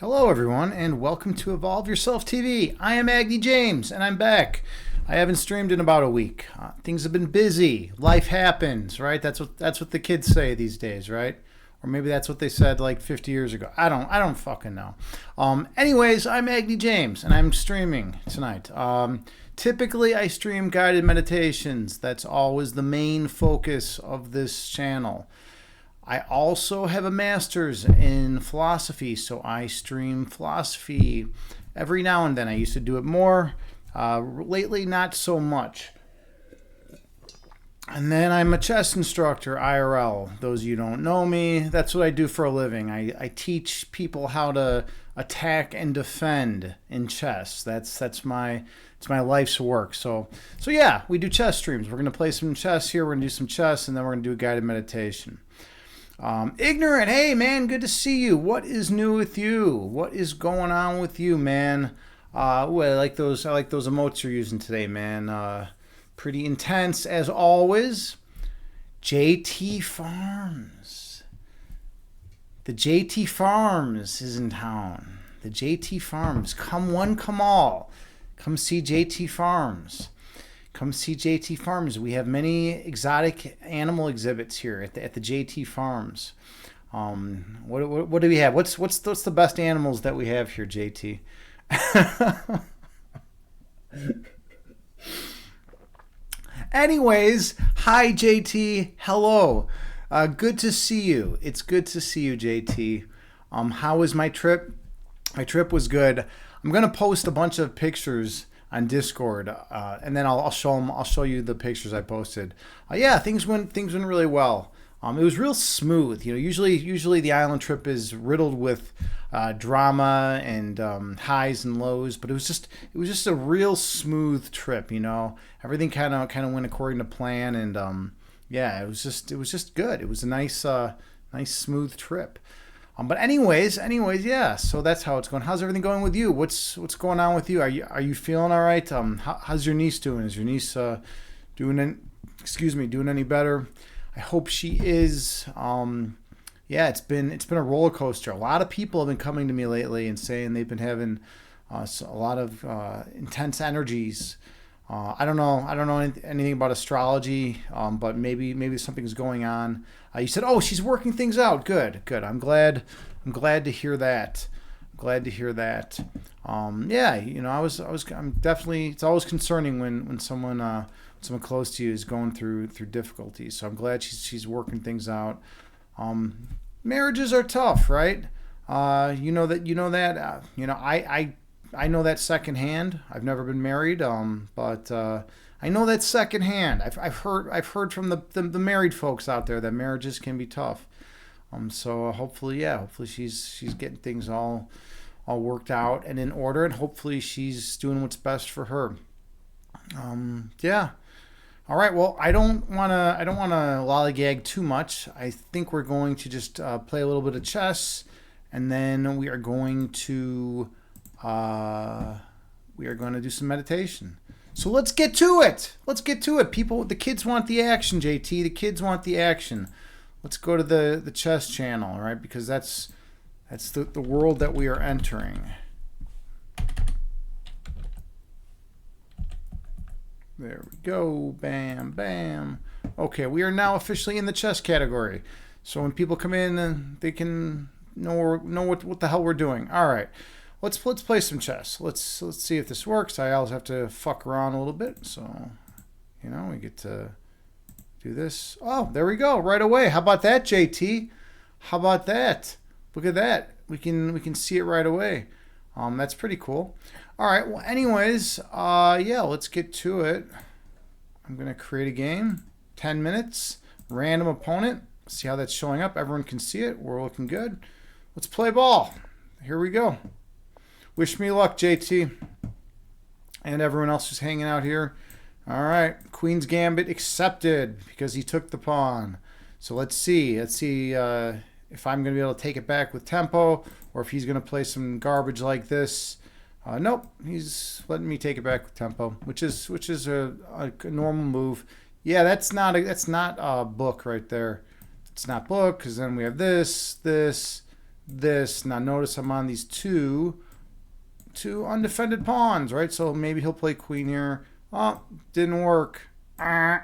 Hello, everyone, and welcome to Evolve Yourself TV. I am Agni James, and I'm back. I haven't streamed in about a week. Things have been busy. Life happens, right? That's what the kids say these days, right? Or maybe that's what they said like 50 years ago. I don't fucking know. Anyways, I'm Agni James, and I'm streaming tonight. Typically, I stream guided meditations. That's always the main focus of this channel. I also have a master's in philosophy, so I stream philosophy every now and then. I used to do it more. Lately, not so much. And then I'm a chess instructor, IRL. Those of you who don't know me, that's what I do for a living. I teach people how to attack and defend in chess. It's my life's work. So yeah, we do chess streams. We're gonna play some chess here. We're gonna do some chess, and then we're gonna do a guided meditation. Ignorant, hey man, good to see you. What is new with you? What is going on with you, man? I like those emotes you're using today, man. Pretty intense as always. JT Farms. The JT Farms is in town. The JT Farms. Come one, come all. Come see JT Farms. Come see JT Farms. We have many exotic animal exhibits here at the JT Farms. What do we have? What's the best animals that we have here, JT? Anyways, hi JT. Hello. Good to see you. It's good to see you, JT. How was my trip? My trip was good. I'm gonna post a bunch of pictures on Discord, and then I'll show them. I'll show you the pictures I posted. Yeah, things went really well. It was real smooth. You know, usually the island trip is riddled with drama and highs and lows, but it was just a real smooth trip. You know, everything kind of went according to plan, and yeah, it was just good. It was a nice smooth trip. But anyways, yeah. So that's how it's going. How's everything going with you? What's going on with you? Are you feeling all right? How's your niece doing? Is your niece doing any better? I hope she is. Yeah, it's been a roller coaster. A lot of people have been coming to me lately and saying they've been having a lot of intense energies. I don't know anything about astrology, but maybe something's going on. You said, "Oh, she's working things out." Good. I'm glad to hear that. Yeah, you know, I'm definitely. It's always concerning when someone close to you is going through difficulties. So I'm glad she's working things out. Marriages are tough, right? You know that. I know that secondhand. I've never been married, but I know that secondhand. I've heard from the married folks out there that marriages can be tough. So hopefully she's getting things all worked out and in order, and hopefully she's doing what's best for her. Yeah. All right. Well, I don't wanna lollygag too much. I think we're going to just play a little bit of chess, and then we are going to do some meditation. So let's get to it. People, the kids want the action, JT. The kids want the action. Let's go to the chess channel, all right? Because that's the world that we are entering. There we go. Bam, bam. Okay, we are now officially in the chess category. So when people come in, they can know what the hell we're doing. All right. Let's play some chess. Let's see if this works. I always have to fuck around a little bit, so you know we get to do this. Oh, there we go, right away. How about that, JT? How about that? Look at that. We can see it right away. That's pretty cool. All right. Well, anyways, yeah, let's get to it. I'm gonna create a game. 10 minutes. Random opponent. See how that's showing up. Everyone can see it. We're looking good. Let's play ball. Here we go. Wish me luck, JT. And everyone else who's hanging out here. All right. Queen's Gambit accepted because he took the pawn. So let's see. If I'm going to be able to take it back with tempo, or if he's going to play some garbage like this. Nope. He's letting me take it back with tempo, which is a normal move. Yeah, that's not a book right there. It's not book, because then we have this, this. Now notice I'm on these two undefended pawns, right? So maybe he'll play queen here. Oh, didn't work. Now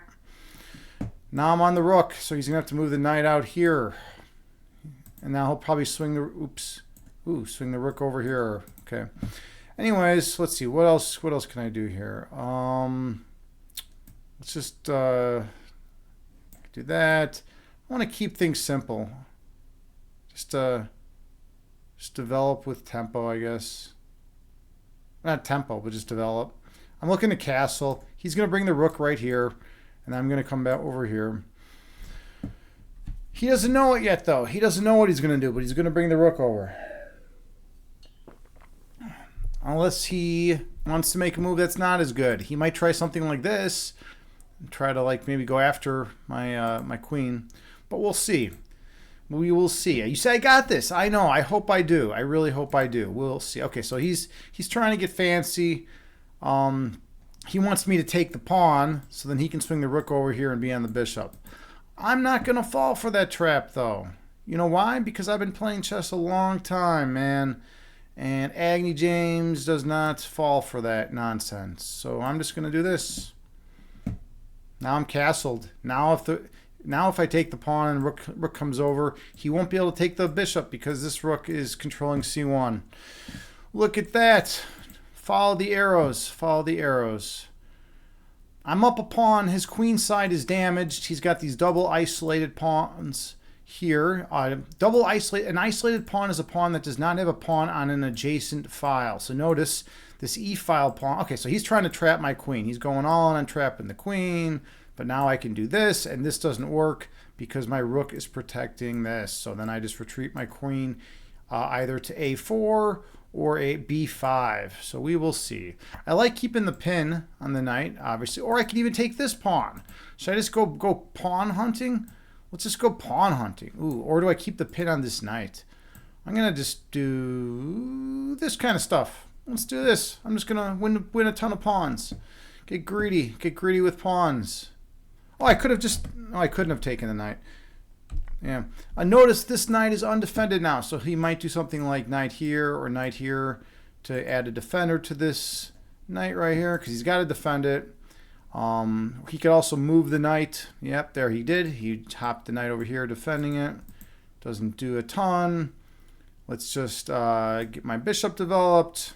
I'm on the rook, so he's gonna have to move the knight out here. And now he'll probably swing the swing the rook over here. Okay. Anyways, let's see. What else can I do here? Let's just do that. I want to keep things simple. Just develop with tempo, I guess. Not tempo, but just develop. I'm looking to castle. He's going to bring the rook right here, and I'm going to come back over here. He doesn't know it yet, though. He doesn't know what he's going to do, but he's going to bring the rook over. Unless he wants to make a move that's not as good. He might try something like this and try to like maybe go after my my queen. But we'll see. We will see. You say I got this. I know. I hope I do. I really hope I do. We'll see. Okay, so he's trying to get fancy. He wants me to take the pawn so then he can swing the rook over here and be on the bishop. I'm not going to fall for that trap, though. You know why? Because I've been playing chess a long time, man. And Agni James does not fall for that nonsense. So I'm just going to do this. Now I'm castled. Now if I take the pawn and rook comes over, he won't be able to take the bishop because this rook is controlling c1. Look at that. Follow the arrows. Follow the arrows. I'm up a pawn. His queen side is damaged. He's got these double isolated pawns here. An isolated pawn is a pawn that does not have a pawn on an adjacent file. So notice this e file pawn. Okay, so he's trying to trap my queen. He's going all in on trapping the queen. But now I can do this, and this doesn't work because my rook is protecting this. So then I just retreat my queen either to a4 or a b5. So we will see. I like keeping the pin on the knight, obviously. Or I could even take this pawn. Should I just go pawn hunting? Let's just go pawn hunting. Ooh, or do I keep the pin on this knight? I'm going to just do this kind of stuff. Let's do this. I'm just going to win a ton of pawns. Get greedy. Get greedy with pawns. Oh, I couldn't have taken the knight. Yeah. Notice this knight is undefended now, so he might do something like knight here or knight here to add a defender to this knight right here because he's got to defend it. He could also move the knight. Yep, there he did. He hopped the knight over here defending it. Doesn't do a ton. Let's just get my bishop developed.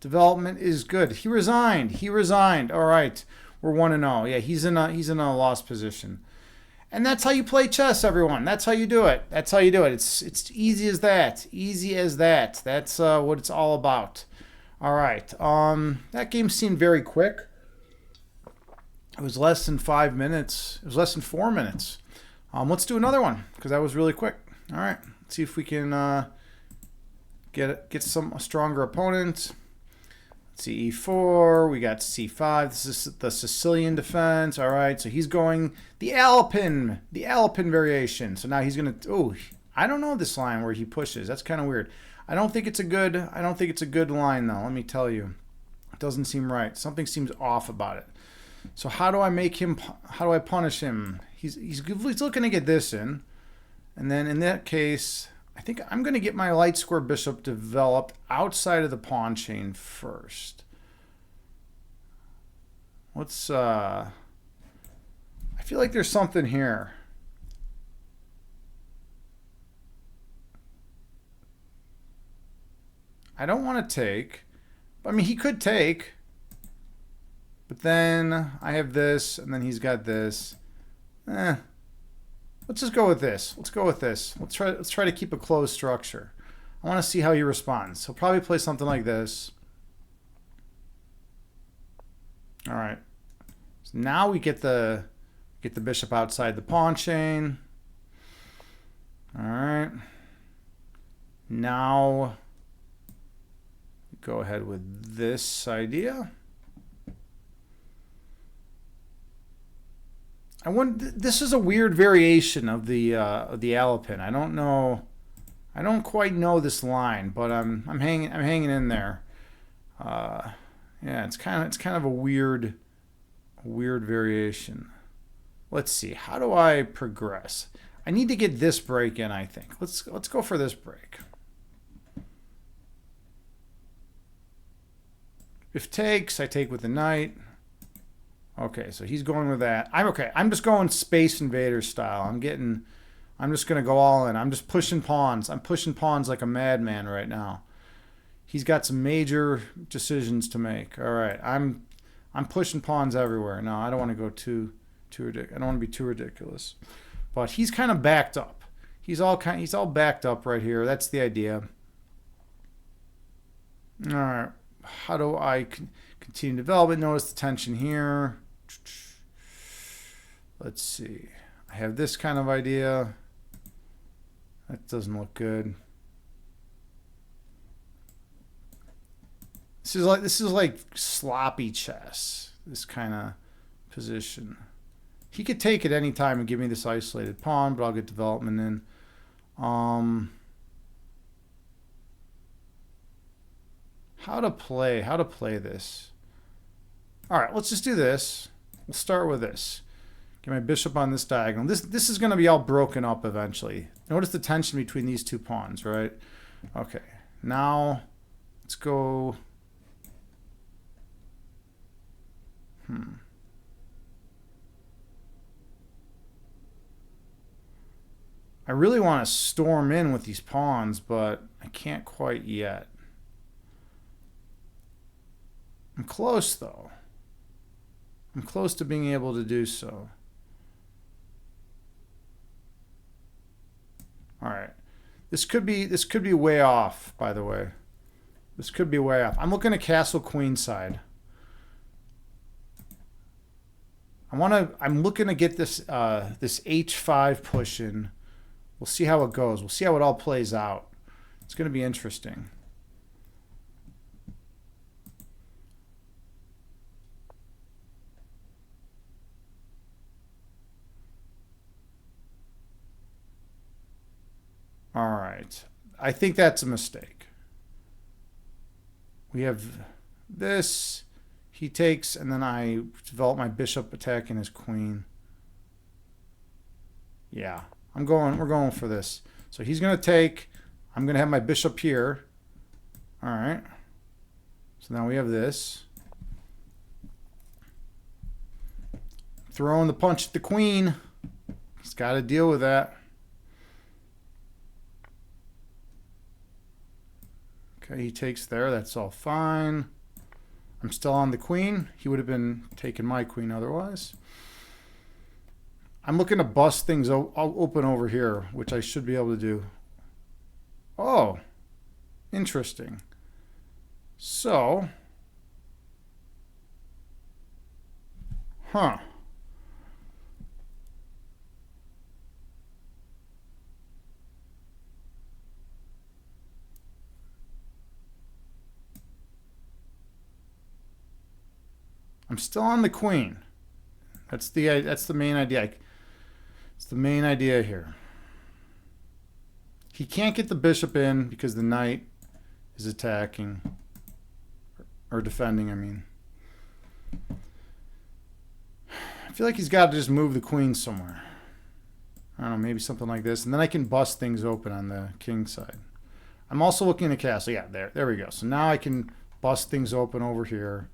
Development is good. He resigned. He resigned. All right. We're 1-0. Yeah, he's in a lost position. And that's how you play chess, everyone. That's how you do it. That's how you do it. It's easy as that. Easy as that. That's what it's all about. All right. That game seemed very quick. It was less than 5 minutes. It was less than 4 minutes. Let's do another one because that was really quick. All right. Let's see if we can get a stronger opponent. Let's see, e4, we got c5. This is the Sicilian defense. All right, so he's going the Alpin variation. So now he's going to, oh, I don't know this line where he pushes. That's kind of weird. I don't think it's a good line though. Let me tell you. It doesn't seem right. Something seems off about it. So how do I punish him? He's looking to get this in. And then in that case, I think I'm going to get my light square bishop developed outside of the pawn chain first. Let's, I feel like there's something here. I don't want to take. I mean, he could take. But then I have this, and then he's got this. Let's just go with this. Let's go with this. Let's try to keep a closed structure. I want to see how he responds. He'll probably play something like this. All right. So now we get the bishop outside the pawn chain. All right. Now go ahead with this idea. This is a weird variation of the Alpin. I don't know. I don't quite know this line, but I'm hanging in there. Yeah, it's kind of a weird variation. Let's see. How do I progress? I need to get this break in, I think. Let's go for this break. If takes, I take with the knight. Okay, so he's going with that. I'm okay. I'm just going Space Invader style. I'm just going to go all in. I'm just pushing pawns. I'm pushing pawns like a madman right now. He's got some major decisions to make. All right, I'm pushing pawns everywhere. No, I don't want to go too ridiculous. I don't want to be too ridiculous. But he's kind of backed up. He's all backed up right here. That's the idea. All right. How do I continue development? Notice the tension here. Let's see. I have this kind of idea. That doesn't look good. This is like sloppy chess. This kind of position. He could take it any time and give me this isolated pawn, but I'll get development in. How to play this. All right, let's just do this. We'll start with this. Get my bishop on this diagonal. This is going to be all broken up eventually. Notice the tension between these two pawns, right? Okay, now let's go. I really want to storm in with these pawns, but I can't quite yet. I'm close, though. I'm close to being able to do so. All right. This could be way off, by the way. This could be way off. I'm looking at castle queenside. I'm looking to get this this h5 push in. We'll see how it goes. We'll see how it all plays out. It's going to be interesting. All right. I think that's a mistake. We have this. He takes, and then I develop my bishop attacking his queen. Yeah. We're going for this. So he's going to take. I'm going to have my bishop here. All right. So now we have this. Throwing the punch at the queen. He's got to deal with that. Okay, he takes there. That's all fine. I'm still on the queen. He would have been taking my queen otherwise. I'm looking to bust things open over here, which I should be able to do. Oh, interesting. So, I'm still on the queen. That's the main idea. It's the main idea here. He can't get the bishop in because the knight is attacking or defending, I mean. I feel like he's got to just move the queen somewhere. I don't know, maybe something like this, and then I can bust things open on the king side. I'm also looking at castle. Yeah, there we go. So now I can bust things open over here.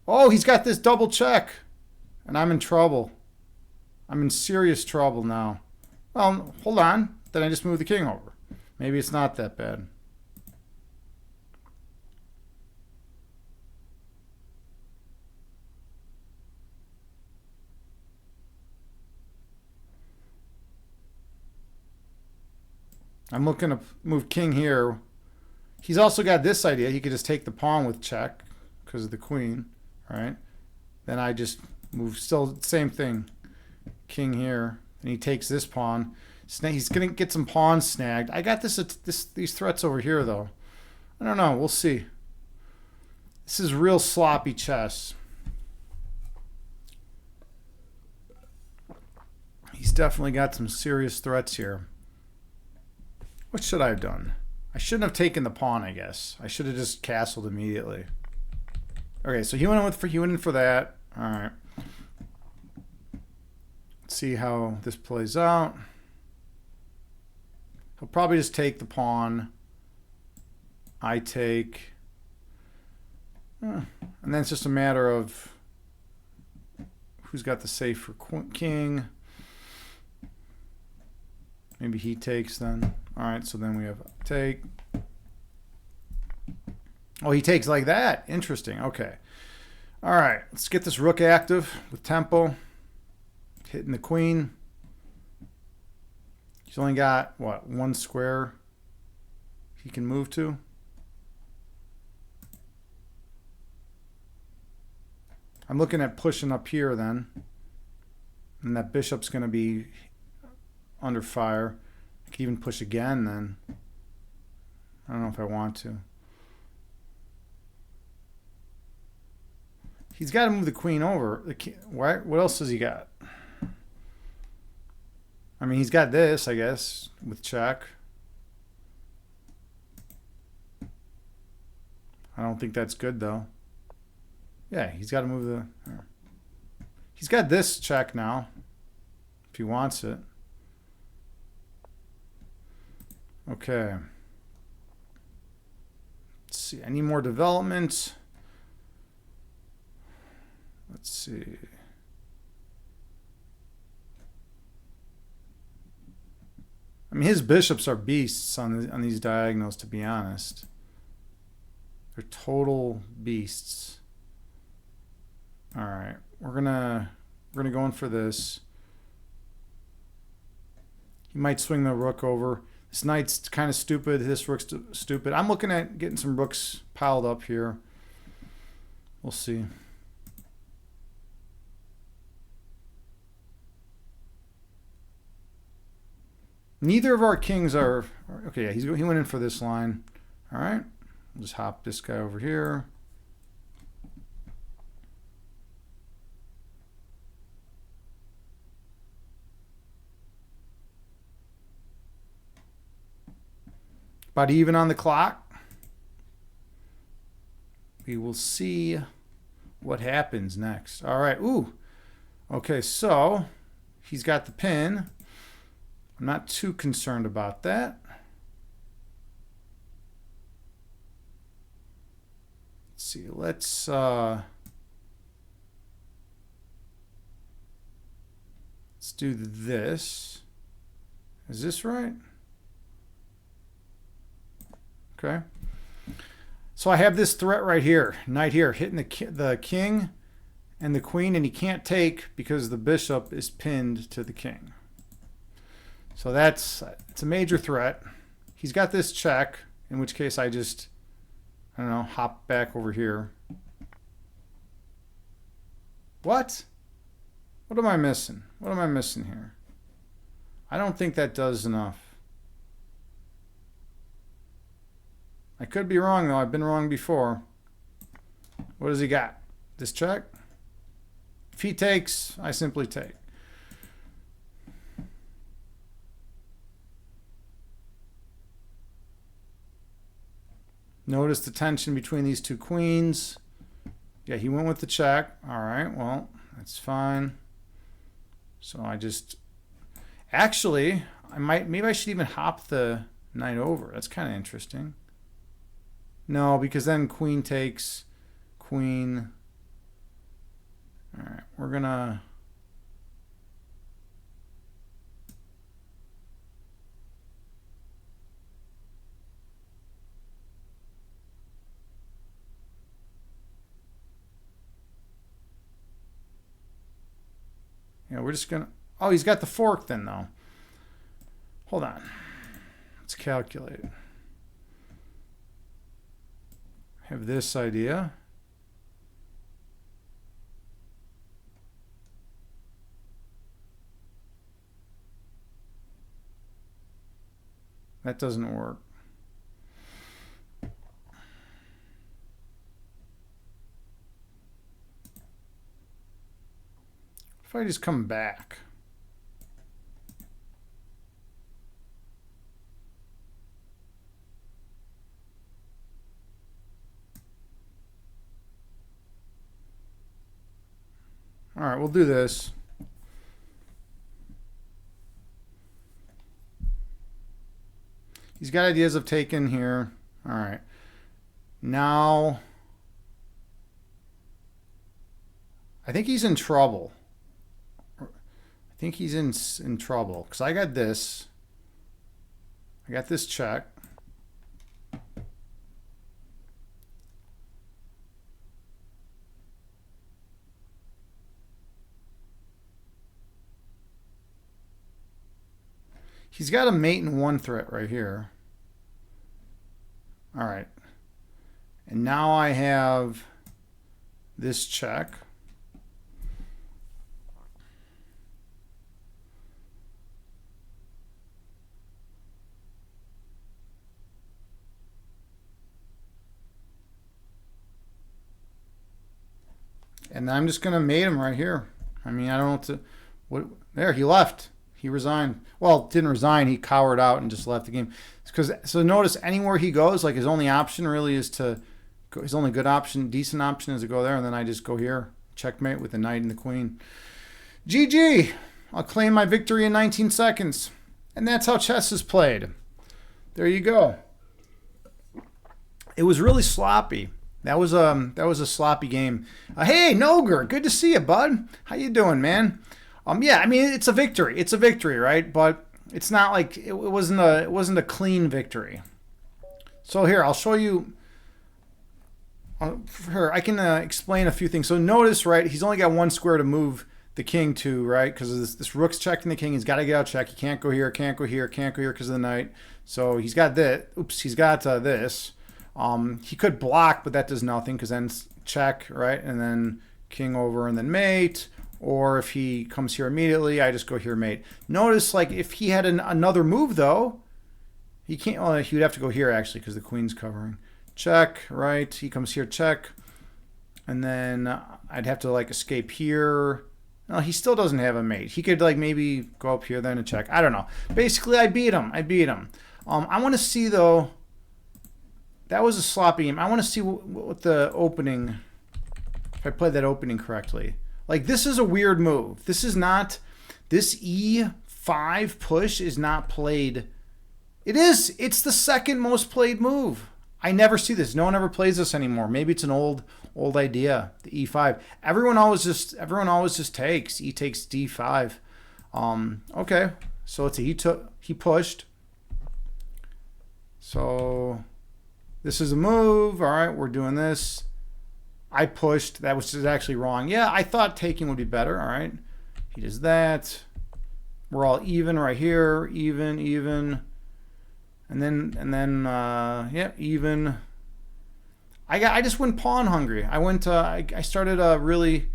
Oh, he's got this double check. And I'm in trouble. I'm in serious trouble now. Well, hold on. Then I just move the king over. Maybe it's not that bad. I'm looking to move king here. He's also got this idea. He could just take the pawn with check because of the queen, right? Then I just move, still same thing. King here, and he takes this pawn. He's gonna get some pawns snagged. I got these threats over here though. I don't know. We'll see. This is real sloppy chess. He's definitely got some serious threats here. What should I have done? I shouldn't have taken the pawn, I guess. I should have just castled immediately. Okay, so he went in for that. All right. Let's see how this plays out. He'll probably just take the pawn. I take. And then it's just a matter of who's got the safe for king. Maybe he takes then. All right, so then we have take. Oh, he takes like that. Interesting. Okay. All right, let's get this rook active with tempo. Hitting the queen. He's only got, what, one square he can move to. I'm looking at pushing up here then. And that bishop's going to be under fire. I can even push again then. I don't know if I want to. He's got to move the queen over. What else has he got? I mean, he's got this, I guess, with check. I don't think that's good, though. Yeah, he's got to move the... He's got this check now, if he wants it. Okay. Let's see. Any more developments? Let's see. I mean, his bishops are beasts on these diagonals, to be honest. They're total beasts. All right, we're gonna go in for this. He might swing the rook over. This knight's kind of stupid. This rook's stupid. I'm looking at getting some rooks piled up here. We'll see. Neither of our kings are... Okay, yeah, he went in for this line. All right. We'll just hop this guy over here. About even on the clock. We will see what happens next. All right. Ooh. Okay, so he's got the pin. I'm not too concerned about that. Let's see. Let's do this. Is this right? Okay. So I have this threat right here, knight here, hitting the king and the queen, and he can't take because the bishop is pinned to the king. So it's a major threat. He's got this check, in which case I just, I don't know, hop back over here. What? What am I missing? What am I missing here? I don't think that does enough. I could be wrong, though. I've been wrong before. What does he got? This check? If he takes, I simply take. Notice the tension between these two queens. Yeah, he went with the check. All right, well, that's fine. So I just... Actually, maybe I should even hop the knight over. That's kind of interesting. No, because then queen takes, queen. All right, we're gonna... Yeah, we're just gonna... Oh, he's got the fork then, though. Hold on. Let's calculate. Have this idea. That doesn't work. If I just come back. All right, we'll do this. He's got ideas of taking here. All right. Now, I think he's in trouble. I think he's in trouble because I got this. I got this check. He's got a mate and one threat right here. All right. And now I have this check. And I'm just going to mate him right here. I mean, I don't know what to... What, there, he left. He resigned. Well, didn't resign. He cowered out and just left the game. So notice anywhere he goes, like his only option really is to... His only good option, decent option is to go there, and then I just go here. Checkmate with the knight and the queen. GG! I'll claim my victory in 19 seconds. And that's how chess is played. There you go. It was really sloppy. That was a sloppy game. Hey, Noger, good to see you, bud. How you doing, man? Yeah, I mean it's a victory. It's a victory, right? But it's not like it wasn't a clean victory. So here, I'll show you. Here, I can explain a few things. So notice, right? He's only got one square to move the king to, right? Because this rook's checking the king. He's got to get out check. He can't go here. Can't go here. Can't go here because of the knight. So he's got this. Oops, he's got this. He could block, but that does nothing because then it's check, right? And then king over and then mate. Or if he comes here immediately, I just go here mate. Notice, like, if he had another move, though, he can't. Well, he would have to go here, actually, because the queen's covering. Check, right? He comes here, check. And then I'd have to, like, escape here. No, he still doesn't have a mate. He could, like, maybe go up here, then and check. I don't know. Basically, I beat him. I want to see, though... That was a sloppy game. I want to see what the opening... If I played that opening correctly. Like, this is a weird move. This is not... This E5 push is not played... It is. It's the second most played move. I never see this. No one ever plays this anymore. Maybe it's an old idea, the E5. Everyone always just takes. E takes D5. Okay. So let's see. He pushed. So this is a move. All right, we're doing this. I pushed. That was actually wrong. Yeah, I thought taking would be better. All right. He does that. We're all even right here. Even. And then yeah, even. I just went pawn hungry. I started really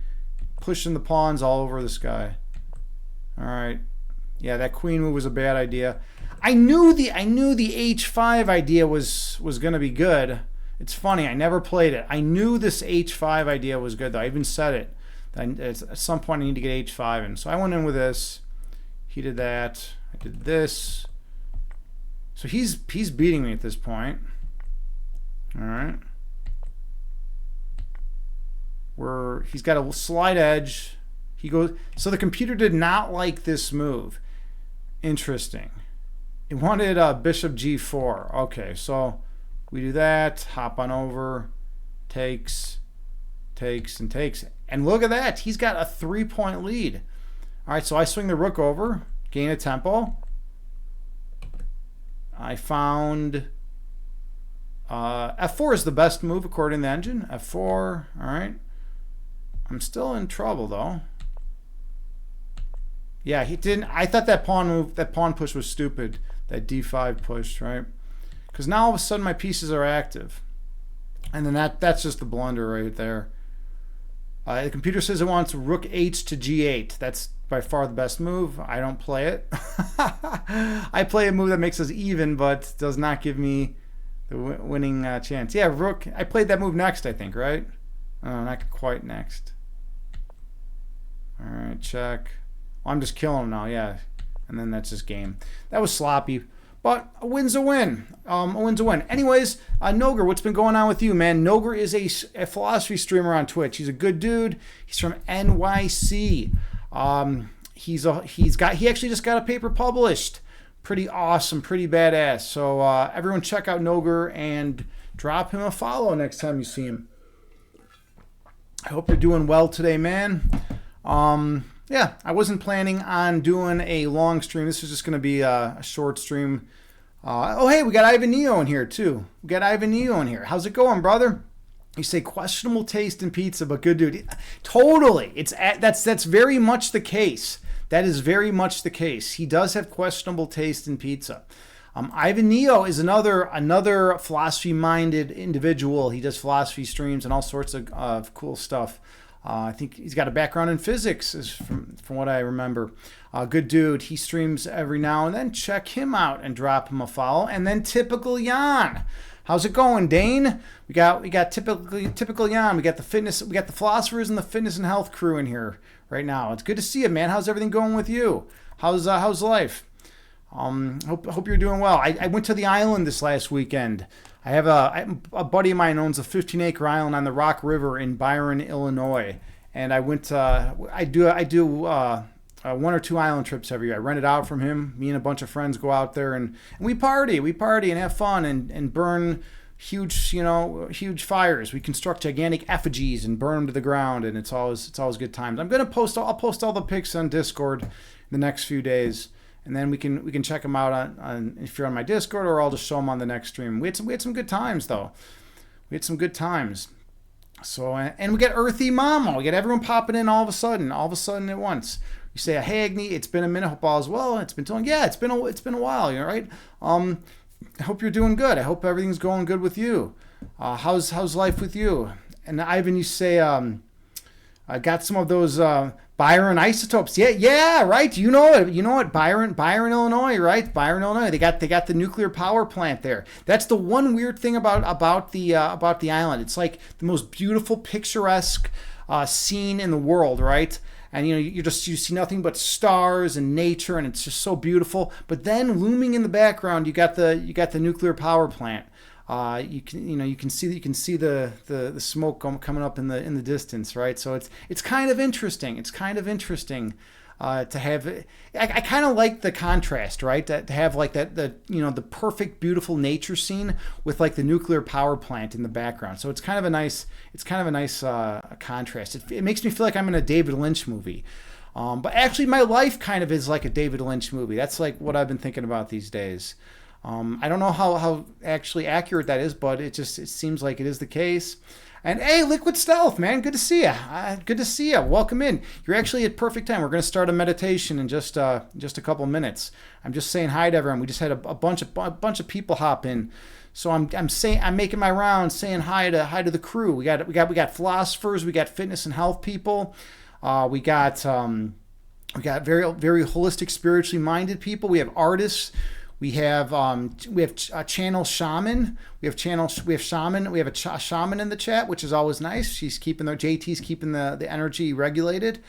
pushing the pawns all over this guy. All right. Yeah, that queen move was a bad idea. I knew the h5 idea was going to be good. It's funny, I never played it. I knew this h5 idea was good, though. I even said it. At some point I need to get h5 in. So I went in with this. He did that. I did this. So he's beating me at this point. All right. He's got a slight edge. He goes. So the computer did not like this move. Interesting. It wanted bishop g4. Okay, so we do that. Hop on over. Takes. And look at that. He's got a 3-point lead. All right, so I swing the rook over, gain a tempo. I found f4 is the best move according to the engine. F4. All right. I'm still in trouble though. Yeah, he didn't. I thought that pawn push was stupid. That d5 push, right? Because now all of a sudden my pieces are active, and then that's just the blunder right there. The computer says it wants rook h to g8. That's by far the best move. I don't play it. I play a move that makes us even, but does not give me the winning chance. Yeah, rook. I played that move next, I think, right? Oh, not quite next. All right, check. Well, I'm just killing him now, yeah. And then that's just game. That was sloppy, but a win's a win. A win's a win. Anyways, Noger, what's been going on with you, man? Noger is a philosophy streamer on Twitch. He's a good dude. He's from NYC. He actually just got a paper published pretty awesome, pretty badass. So everyone check out Noger and drop him a follow next time you see him. I hope you're doing well today, man. Yeah, I wasn't planning on doing a long stream. This is just going to be a short stream. Oh, hey, we got Ivan Neo in here, too. We got Ivan Neo in here. How's it going, brother? You say questionable taste in pizza, but good dude. Totally. That's very much the case. That is very much the case. He does have questionable taste in pizza. Ivan Neo is another philosophy-minded individual. He does philosophy streams and all sorts of cool stuff. I think he's got a background in physics, from what I remember. Good dude. He streams every now and then. Check him out and drop him a follow. And then Typical Jan. How's it going, Dane? We got typical Jan. We got the fitness. We got the philosophers and the fitness and health crew in here right now. It's good to see you, man. How's everything going with you? How's life? Hope you're doing well. I went to the island this last weekend. I have a buddy of mine owns a 15-acre island on the Rock River in Byron, Illinois, and I went. I do 1 or 2 island trips every year. I rent it out from him. Me and a bunch of friends go out there and we party and have fun and burn huge fires. We construct gigantic effigies and burn them to the ground, and it's always good times. I'll post all the pics on Discord in the next few days. And then we can check them out on if you're on my Discord, or I'll just show them on the next stream. We had some good times though. We had some good times. So and we got Earthy Mama. We got everyone popping in all of a sudden at once. You say, "Hey Agni, it's been a minute." Hope all is well. It's been it's been a while. You know, right? I hope you're doing good. I hope everything's going good with you. How's life with you? And Ivan, you say, I got some of those Byron isotopes. Yeah, right. You know it. Byron, Illinois, right? Byron, Illinois. They got the nuclear power plant there. That's the one weird thing about the island. It's like the most beautiful, picturesque scene in the world, right? And you see nothing but stars and nature, and it's just so beautiful. But then looming in the background, you got the nuclear power plant. You can see the smoke coming up in the distance, right? So it's kind of interesting. It's kind of interesting to have. I kind of like the contrast, right? To have like the perfect, beautiful nature scene with like the nuclear power plant in the background. So it's kind of a nice contrast. It makes me feel like I'm in a David Lynch movie. But actually, my life kind of is like a David Lynch movie. That's like what I've been thinking about these days. I don't know how actually accurate that is, but it seems like it is the case. And hey, Liquid Stealth, man, good to see you. Good to see you. Welcome in. You're actually at perfect time. We're going to start a meditation in just a couple minutes. I'm just saying hi to everyone. We just had a bunch of people hop in, so I'm making my rounds, saying hi to the crew. We got philosophers, we got fitness and health people, we got very very holistic, spiritually minded people. We have artists. We have channel shaman. We have shaman. We have a shaman in the chat, which is always nice. JT's keeping the energy regulated.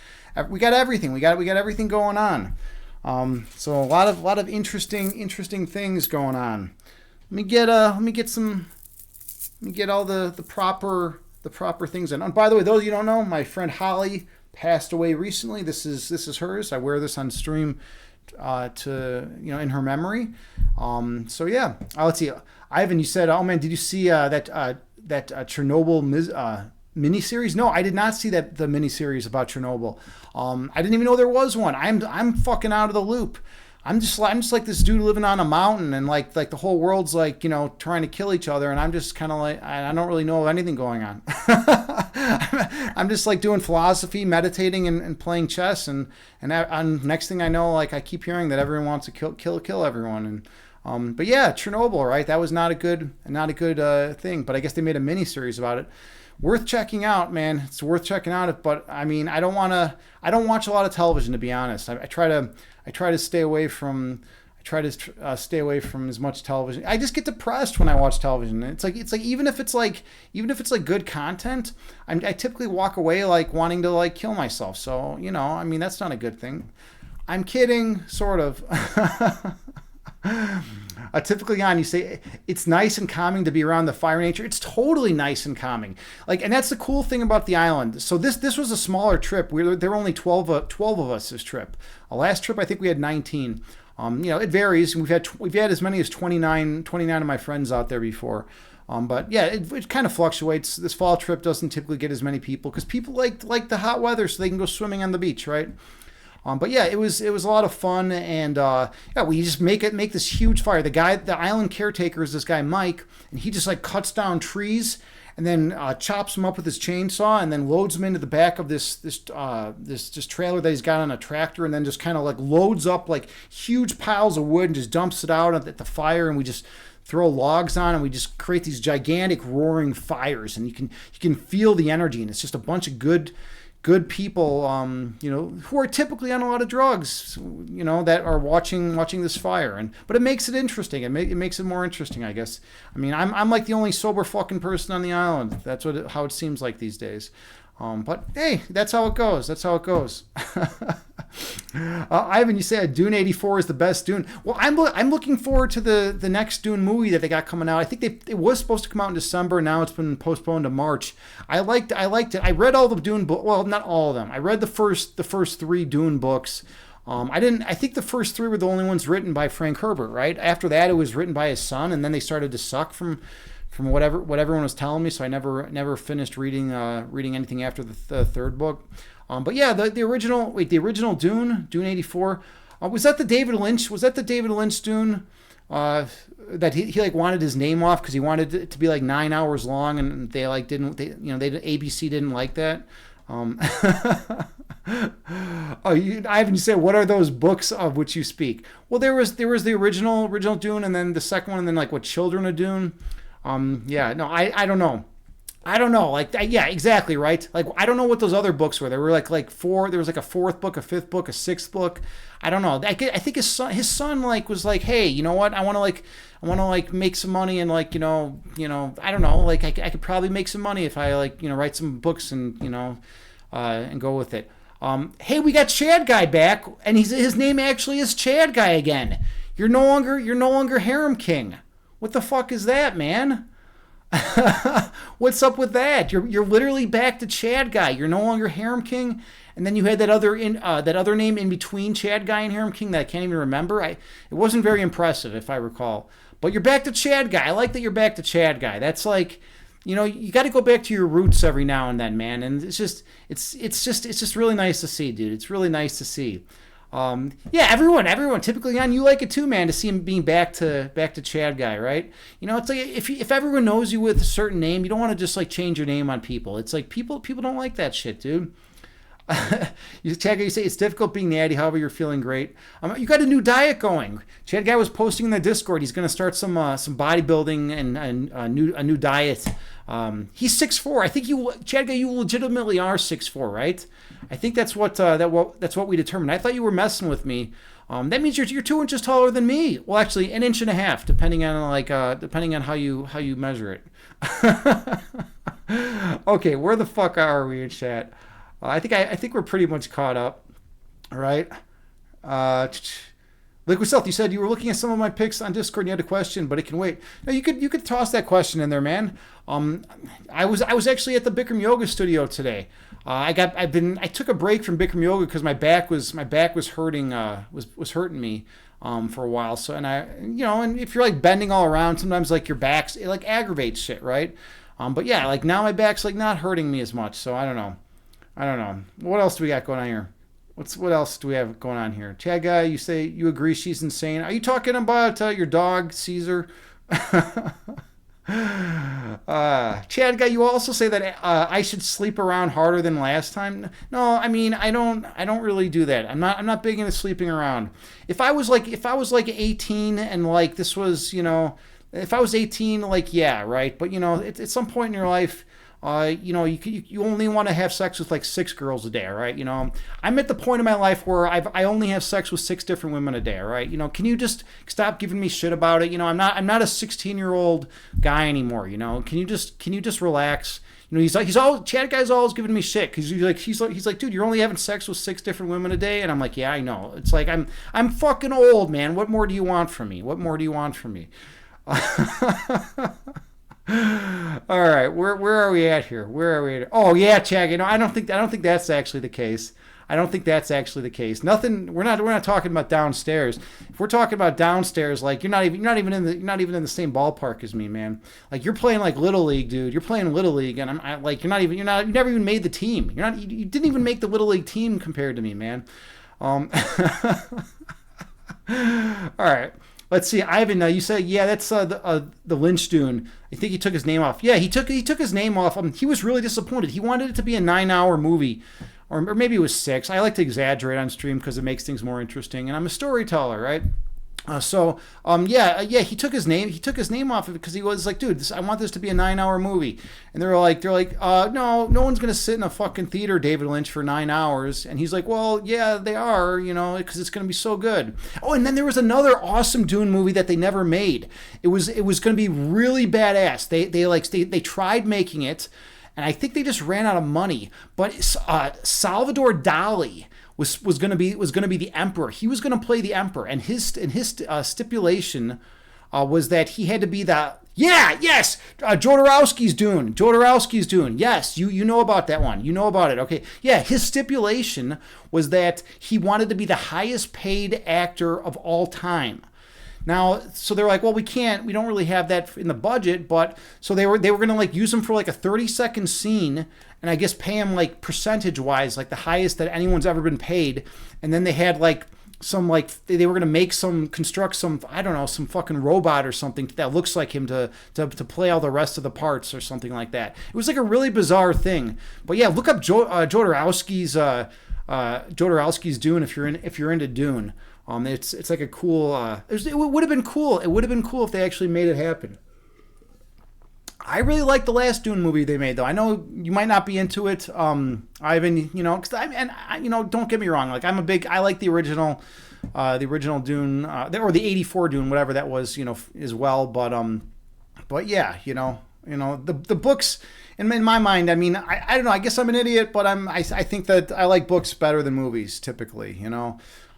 We got everything. We got everything going on. So a lot of interesting things going on. Let me get all the proper things in. And by the way, those of you who don't know, my friend Holly passed away recently. This is hers. I wear this on stream in her memory. So yeah, let's see. Ivan, you said, oh man, did you see that Chernobyl miniseries? No, I did not see the miniseries about Chernobyl. I didn't even know there was one. I'm fucking out of the loop. I'm just like this dude living on a mountain, and like the whole world's like, trying to kill each other, and I'm just kind of like, I don't really know anything going on. I'm just like doing philosophy, meditating, and playing chess, and next thing I know, like I keep hearing that everyone wants to kill everyone, and but yeah, Chernobyl, right? That was not a good thing, but I guess they made a mini series about it. Worth checking out, man. It's worth checking out. But I mean, I don't watch a lot of television, to be honest. I try to stay away from as much television. I just get depressed when I watch television. It's like even if it's like good content, I typically walk away like wanting to like kill myself. So I mean, that's not a good thing. I'm kidding, sort of. Typically on, you say it's nice and calming to be around the fire nature. It's totally nice and calming. And that's the cool thing about the island. So this was a smaller trip. There were only 12 of us this trip. Last trip, I think we had 19. It varies. We've had as many as 29 of my friends out there before. But yeah, it kind of fluctuates. This fall trip doesn't typically get as many people because people like the hot weather, so they can go swimming on the beach, right? But yeah, it was a lot of fun, and yeah, we just make this huge fire. The island caretaker is this guy Mike, and he just like cuts down trees and then chops them up with his chainsaw, and then loads them into the back of this just trailer that he's got on a tractor, and then just kind of like loads up like huge piles of wood and just dumps it out at the fire, and we just throw logs on, and we just create these gigantic roaring fires, and you can feel the energy, and it's just a bunch of good people, who are typically on a lot of drugs, that are watching this fire, but it makes it interesting. It makes it more interesting, I guess. I mean, I'm like the only sober fucking person on the island. That's how it seems like these days. But hey, that's how it goes. Ivan, you said Dune 84 is the best Dune. Well, I'm looking forward to the next Dune movie that they got coming out. I think it was supposed to come out in December. Now it's been postponed to March. I liked it. I read all the Dune books. Well, not all of them. I read the first three Dune books. I think the first three were the only ones written by Frank Herbert. Right after that, it was written by his son, and then they started to suck from what everyone was telling me. So I never finished reading anything after the third book. But yeah, the original Dune 84, was that the David Lynch Dune, that he like wanted his name off because he wanted it to be like 9 hours long, and they like ABC didn't like that. Ivan, you said, what are those books of which you speak? Well, there was the original Dune, and then the second one, and then like what, Children of Dune. Yeah, no, I don't know. I don't know. Like, yeah, exactly, right? Like, I don't know what those other books were. There were like four. There was like a fourth book, a fifth book, a sixth book. I don't know. I think his son like was like, hey, you know what? I want to make some money, and like, I don't know. Like, I could probably make some money if I like, write some books and and go with it. Hey, we got Chad Guy back, and his name actually is Chad Guy again. You're no longer Harem King. What the fuck is that, man? What's up with that? You're literally back to Chad Guy. You're no longer Harem King, and then you had that other name in between Chad Guy and Harem King that I can't even remember. It wasn't very impressive, if I recall. But you're back to Chad Guy. I like that you're back to Chad Guy. That's like, you got to go back to your roots every now and then, man. And it's just really nice to see, dude. It's really nice to see. Yeah, everyone. Typically, you like it too, man, to see him being back to Chad Guy, right? It's like if everyone knows you with a certain name, you don't want to just like change your name on people. It's like people don't like that shit, dude. Chad Guy, you say it's difficult being natty. However, you're feeling great. You got a new diet going. Chad Guy was posting in the Discord. He's going to start some bodybuilding and a new diet. He's 6'4". I think Chad Guy, you legitimately are 6'4", right? I think that's what we determined. I thought you were messing with me. That means you're 2 inches taller than me. Well, actually, 1.5 inches, depending on how you measure it. Okay, where the fuck are we in chat? I think we're pretty much caught up. All right. Liquid Stealth, you said you were looking at some of my pics on Discord and you had a question, but it can wait. No, you could toss that question in there, man. I was actually at the Bikram Yoga studio today. I took a break from Bikram Yoga because my back was hurting hurting me for a while. So and if you're like bending all around, sometimes like your back's, it like aggravates shit, right? But yeah, like now my back's like not hurting me as much. So I don't know. What else do we got going on here? What else do we have going on here? Chad Guy, you say you agree she's insane. Are you talking about your dog, Caesar? Chad Guy, you also say that I should sleep around harder than last time. No, I mean I don't really do that. I'm not big into sleeping around. If I was like 18 and like this was, if I was 18, like yeah, right. But at some point in your life, you only want to have sex with like 6 girls a day, right? I'm at the point in my life where I only have sex with 6 different women a day, right? Can you just stop giving me shit about it? I'm not a 16-year-old guy anymore. Can you just relax? Chad Guy's always giving me shit because he's like, dude, you're only having sex with 6 different women a day, and I'm like, yeah, I know. It's like I'm fucking old, man. What more do you want from me? All right, where are we at here? Oh yeah, Chad. I don't think that's actually the case. I don't think that's actually the case. Nothing. We're not talking about downstairs. If we're talking about downstairs, like you're not even in the same ballpark as me, man. Like you're playing like little league, dude. You're playing little league, and like you never even made the team. You didn't even make the little league team compared to me, man. All right. Let's see, Ivan. You said, yeah, that's the Lynch Dune. I think he took his name off. Yeah, he took his name off. He was really disappointed. He wanted it to be a 9-hour movie, or maybe it was 6. I like to exaggerate on stream because it makes things more interesting. And I'm a storyteller, right? He took his name off of it because he was like, dude, I want this to be a 9-hour movie. And they're like, no one's gonna sit in a fucking theater, David Lynch, for 9 hours. And he's like, well, yeah, they are, because it's gonna be so good. Oh, and then there was another awesome Dune movie that they never made. It was gonna be really badass. They tried making it, and I think they just ran out of money. But Salvador Dali was going to be the emperor. He was going to play the emperor, and his stipulation was that he had to be Jodorowsky's Dune. Yes, you know about that one. You know about it. Okay. Yeah, his stipulation was that he wanted to be the highest paid actor of all time. Now, so they're like, well, we don't really have that in the budget, but so they were going to like use him for like a 30-second scene, and I guess pay him like percentage-wise, like the highest that anyone's ever been paid. And then they had like some like they were going to construct some, I don't know, some fucking robot or something that looks like him to play all the rest of the parts or something like that. It was like a really bizarre thing. But yeah, look up Jodorowsky's Dune if you're into Dune. It's like a cool. It would have been cool. It would have been cool if they actually made it happen. I really like the last Dune movie they made, though. I know you might not be into it, Ivan. Don't get me wrong. Like I like the original Dune, or the '84 Dune, whatever that was, as well. But yeah, the books. In my mind, I mean, I don't know. I guess I'm an idiot, but I think that I like books better than movies typically.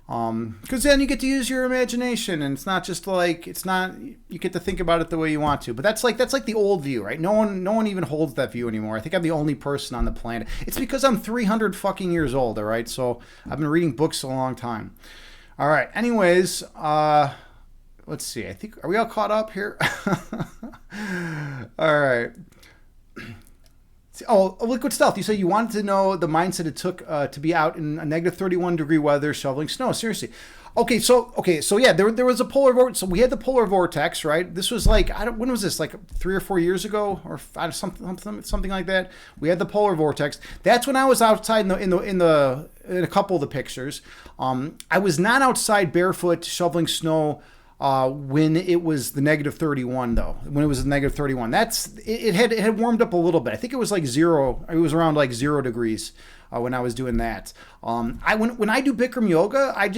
Because then you get to use your imagination, and it's not just like you get to think about it the way you want to. But that's like the old view, right? No one even holds that view anymore. I think I'm the only person on the planet. It's because I'm 300 fucking years old, all right? So I've been reading books a long time. All right. Anyways, let's see. Are we all caught up here? All right. Oh, Liquid Stealth, you said you wanted to know the mindset it took to be out in a negative 31 degree weather shoveling snow. Seriously. Okay, so yeah, there was a polar vortex. So we had the polar vortex, right? This was like, when was this? Like 3 or 4 years ago, or something like that. We had the polar vortex. That's when I was outside in a couple of the pictures. I was not outside barefoot shoveling snow when it was the negative 31, though. When it was the negative 31, it had warmed up a little bit. I think it was like 0. It was around like 0 degrees when I was doing that. When I do Bikram yoga, I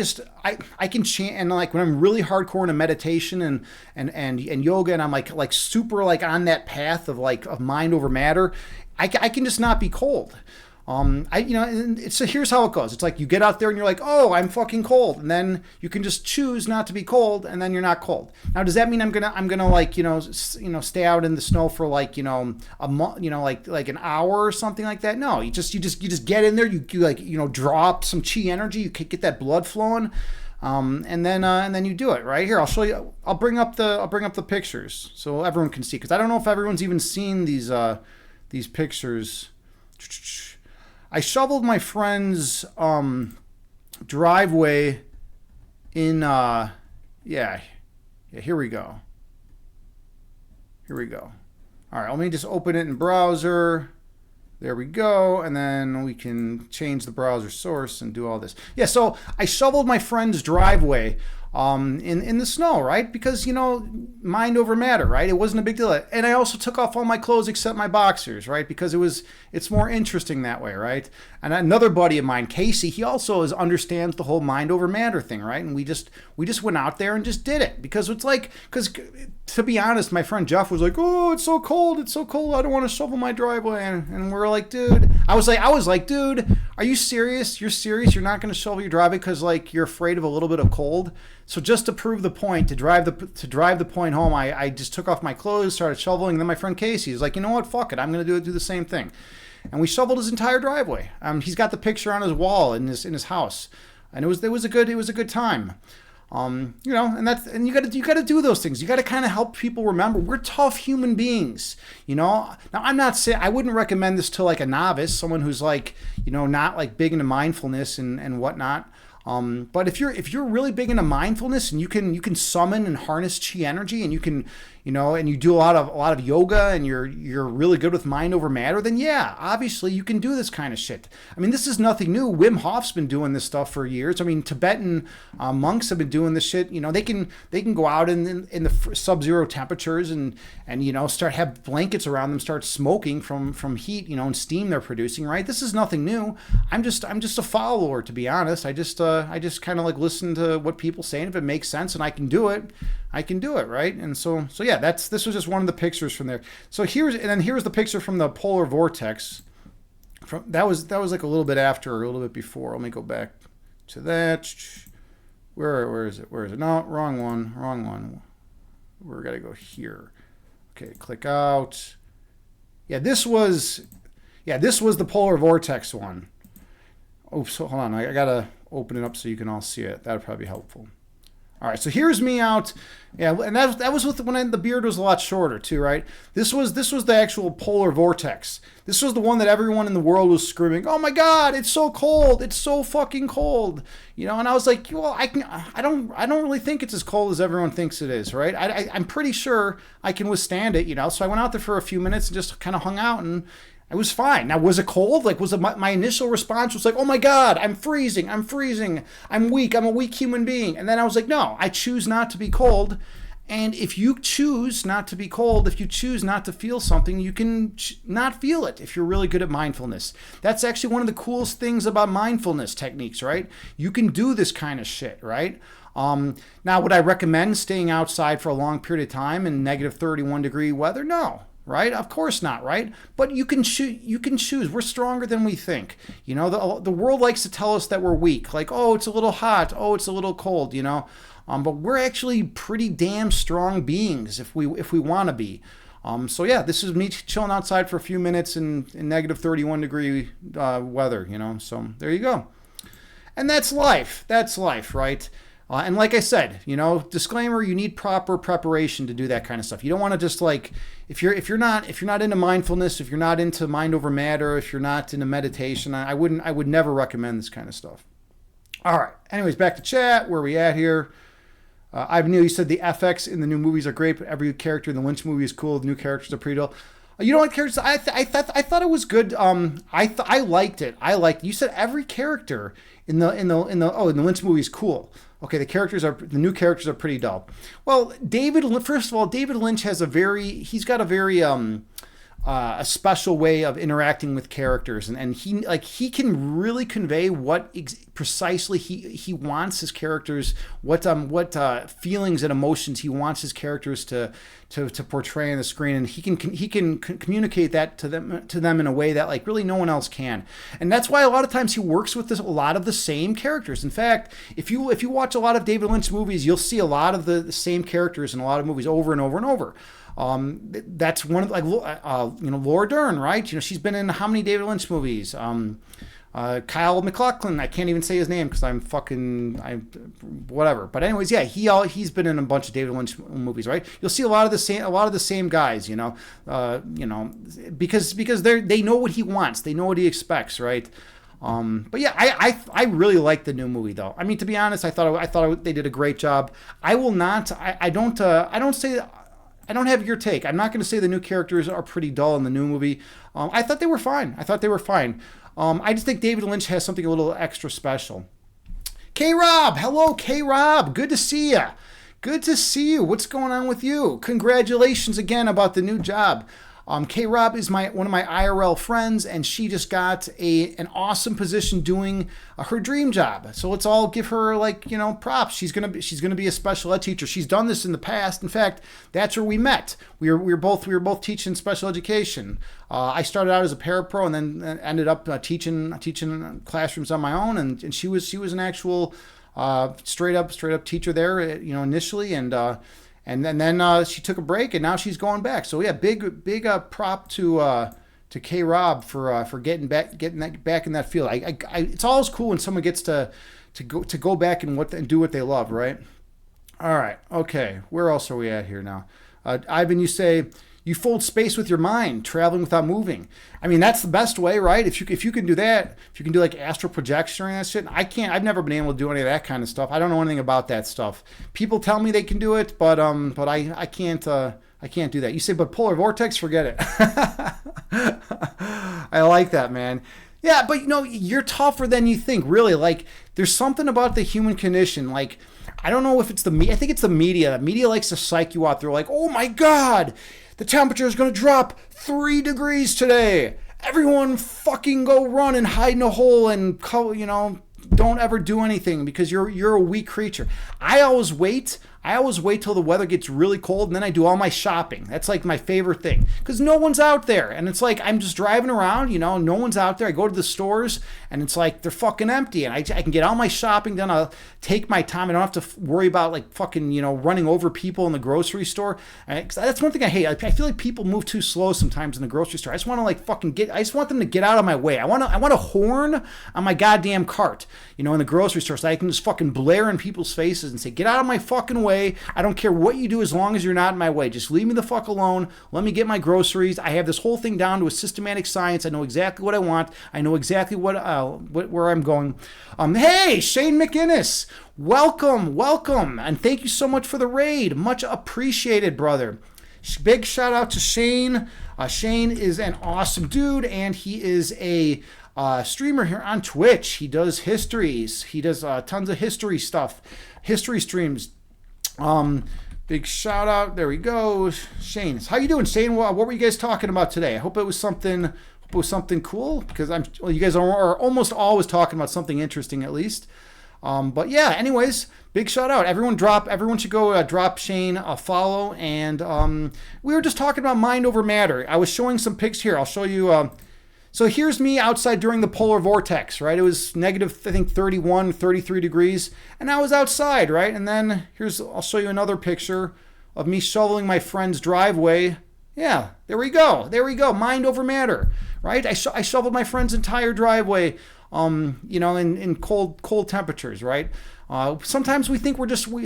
can chant, and like when I'm really hardcore in a meditation and yoga, and I'm like super like on that path of mind over matter, I can just not be cold. So here's how it goes. It's like you get out there and you're like, oh, I'm fucking cold, and then you can just choose not to be cold, and then you're not cold. Now, does that mean I'm gonna like stay out in the snow for like a month, like an hour or something like that? No, you just get in there, you draw up some chi energy, you get that blood flowing, and then you do it right here. I'll show you. I'll bring up the pictures so everyone can see, because I don't know if everyone's even seen these pictures. I shoveled my friend's driveway in, here we go. All right, let me just open it in browser. There we go, and then we can change the browser source and do all this. Yeah, so I shoveled my friend's driveway in the snow, right? Because, mind over matter, right? It wasn't a big deal. And I also took off all my clothes except my boxers, right? Because it's more interesting that way, right? And another buddy of mine, Casey, he also understands the whole mind over matter thing, right? And we just went out there and just did it, because to be honest, my friend Jeff was like, oh, it's so cold, I don't want to shovel my driveway. And we're like, dude, I was like, dude, are you serious? You're serious? You're not going to shovel your driveway because like you're afraid of a little bit of cold? So just to prove the point, to drive the point home, I just took off my clothes, started shoveling. And then my friend Casey was like, you know what? Fuck it. I'm going to do the same thing. and we shoveled his entire driveway. He's got the picture on his wall in his house, and it was a good time. You know, and you gotta do those things. You gotta kind of help people remember we're tough human beings. You know, now I'm not saying I wouldn't recommend this to like a novice, someone who's like, you know, not like big into mindfulness and whatnot. But if you're really big into mindfulness and you can summon and harness chi energy, and you can, you know, and you do a lot of yoga, and you're really good with mind over matter, then yeah, obviously you can do this kind of shit. I mean, this is nothing new. Wim Hof's been doing this stuff for years. I mean, Tibetan monks have been doing this shit. You know, they can go out in the sub-zero temperatures and you know, have blankets around them, start smoking from heat, you know, and steam they're producing. Right? This is nothing new. I'm just a follower, to be honest. I just kind of like listen to what people say, and if it makes sense and I can do it, right? And so yeah, this was just one of the pictures from there. So here's the picture from the polar vortex. That was like a little bit after or a little bit before. Let me go back to that. Where is it? No, wrong one. We're gotta go here. Okay, click out. Yeah, this was the polar vortex one. Oh, so hold on. I gotta open it up so you can all see it. That would probably be helpful. All right, so here's me out. Yeah, and that was when the beard was a lot shorter too, right? This was the actual polar vortex. This was the one that everyone in the world was screaming, "Oh my God, it's so cold! It's so fucking cold!" You know, and I was like, "Well, I don't really think it's as cold as everyone thinks it is, right? I'm pretty sure I can withstand it, you know." So I went out there for a few minutes and just kind of hung out, and I was fine. Now, was it cold? Like, my initial response was like, "Oh my God, I'm freezing. I'm weak. I'm a weak human being." And then I was like, no, I choose not to be cold. And if you choose not to be cold, if you choose not to feel something, you can not feel it if you're really good at mindfulness. That's actually one of the coolest things about mindfulness techniques, right? You can do this kind of shit, right? Now, would I recommend staying outside for a long period of time in negative 31 degree weather? No. Right? Of course not, right? But you can choose. We're stronger than we think. You know, the world likes to tell us that we're weak. Like, oh, it's a little hot. Oh, it's a little cold, you know. But we're actually pretty damn strong beings if we want to be. So yeah, this is me chilling outside for a few minutes in negative 31 degree weather, you know. So there you go. And that's life. That's life, right? And like I said, you know, disclaimer, you need proper preparation to do that kind of stuff. You don't want to just like, if you're not into mindfulness, if you're not into mind over matter, if you're not into meditation, I would never recommend this kind of stuff. All right. Anyways, back to chat. Where are we at here? Ivan Neal, you said the FX in the new movies are great, but every character in the Lynch movie is cool. The new characters are pretty dull. You don't like characters? I thought it was good. I liked it. You said every character in the Lynch movie is cool. Okay, the new characters are pretty dull. Well, first of all, David Lynch has he's got a very a special way of interacting with characters, and he can really convey what precisely he wants his characters, what feelings and emotions he wants his characters to portray on the screen, and he can communicate that to them in a way that like really no one else can. And that's why a lot of times he works with a lot of the same characters. In fact, if you watch a lot of David Lynch movies, you'll see a lot of the same characters in a lot of movies over and over and over. That's one of Laura Dern, right? You know, she's been in how many David Lynch movies? Kyle MacLachlan, I can't even say his name because whatever. But anyways, yeah, he's been in a bunch of David Lynch movies, right? You'll see a lot of the same guys, you know, because they know what he wants, they know what he expects, right? But yeah, I really like the new movie though. I mean, to be honest, I thought they did a great job. I don't have your take. I'm not going to say the new characters are pretty dull in the new movie. I thought they were fine. I just think David Lynch has something a little extra special. K-Rob, hello, K-Rob. Good to see you. What's going on with you? Congratulations again about the new job. K-Rob is one of my IRL friends, and she just got an awesome position doing her dream job. So let's all give her props. She's gonna be a special ed teacher. She's done this in the past. In fact, that's where we met. We were both teaching special education. I started out as a parapro and then ended up teaching classrooms on my own. And she was an actual straight up teacher there, initially, and then she took a break, and now she's going back. So yeah, big prop to to K Rob for getting that back in that field. It's always cool when someone gets to go back and do what they love, right? All right, okay. Where else are we at here now? Ivan, you say you fold space with your mind, traveling without moving. I mean, that's the best way, right? If you can do that, if you can do like astral projection or that shit, I can't. I've never been able to do any of that kind of stuff. I don't know anything about that stuff. People tell me they can do it, but I can't. I can't do that. You say, but polar vortex, forget it. I like that, man. Yeah, but you're tougher than you think, really. Like, there's something about the human condition. Like, I don't know if it's I think it's the media. The media likes to psych you out. They're like, oh my God, the temperature is going to drop 3 degrees today. Everyone fucking go run and hide in a hole and, don't ever do anything because you're a weak creature. I always wait till the weather gets really cold, and then I do all my shopping. That's like my favorite thing because no one's out there, and it's like I'm just driving around, no one's out there. I go to the stores, and it's like they're fucking empty, and I can get all my shopping done. I'll take my time. I don't have to worry about like fucking running over people in the grocery store. That's one thing I hate. I feel like people move too slow sometimes in the grocery store. I just want to I just want them to get out of my way. I want a horn on my goddamn cart, in the grocery store, so I can just fucking blare in people's faces and say, get out of my fucking way. I don't care what you do as long as you're not in my way. Just leave me the fuck alone. Let me get my groceries. I have this whole thing down to a systematic science. I know exactly what I want. I know exactly where I'm going. Hey, Shane McInnes, welcome, and thank you so much for the raid. Much appreciated, brother. Big shout out to Shane. Shane is an awesome dude, and he is a streamer here on Twitch. He does histories. He does tons of history stuff, history streams. Big shout out. There we go. Shane, how you doing, Shane? What were you guys talking about today? I hope it was something cool because you guys are almost always talking about something interesting at least. But yeah, anyways, big shout out. Everyone should go drop Shane a follow. And we were just talking about mind over matter. I was showing some pics here. I'll show you. So here's me outside during the polar vortex, right? It was negative, I think, 31, 33 degrees. And I was outside, right? And then I'll show you another picture of me shoveling my friend's driveway. Yeah, there we go. Mind over matter, right? I shoveled my friend's entire driveway, in cold temperatures, right? Sometimes we think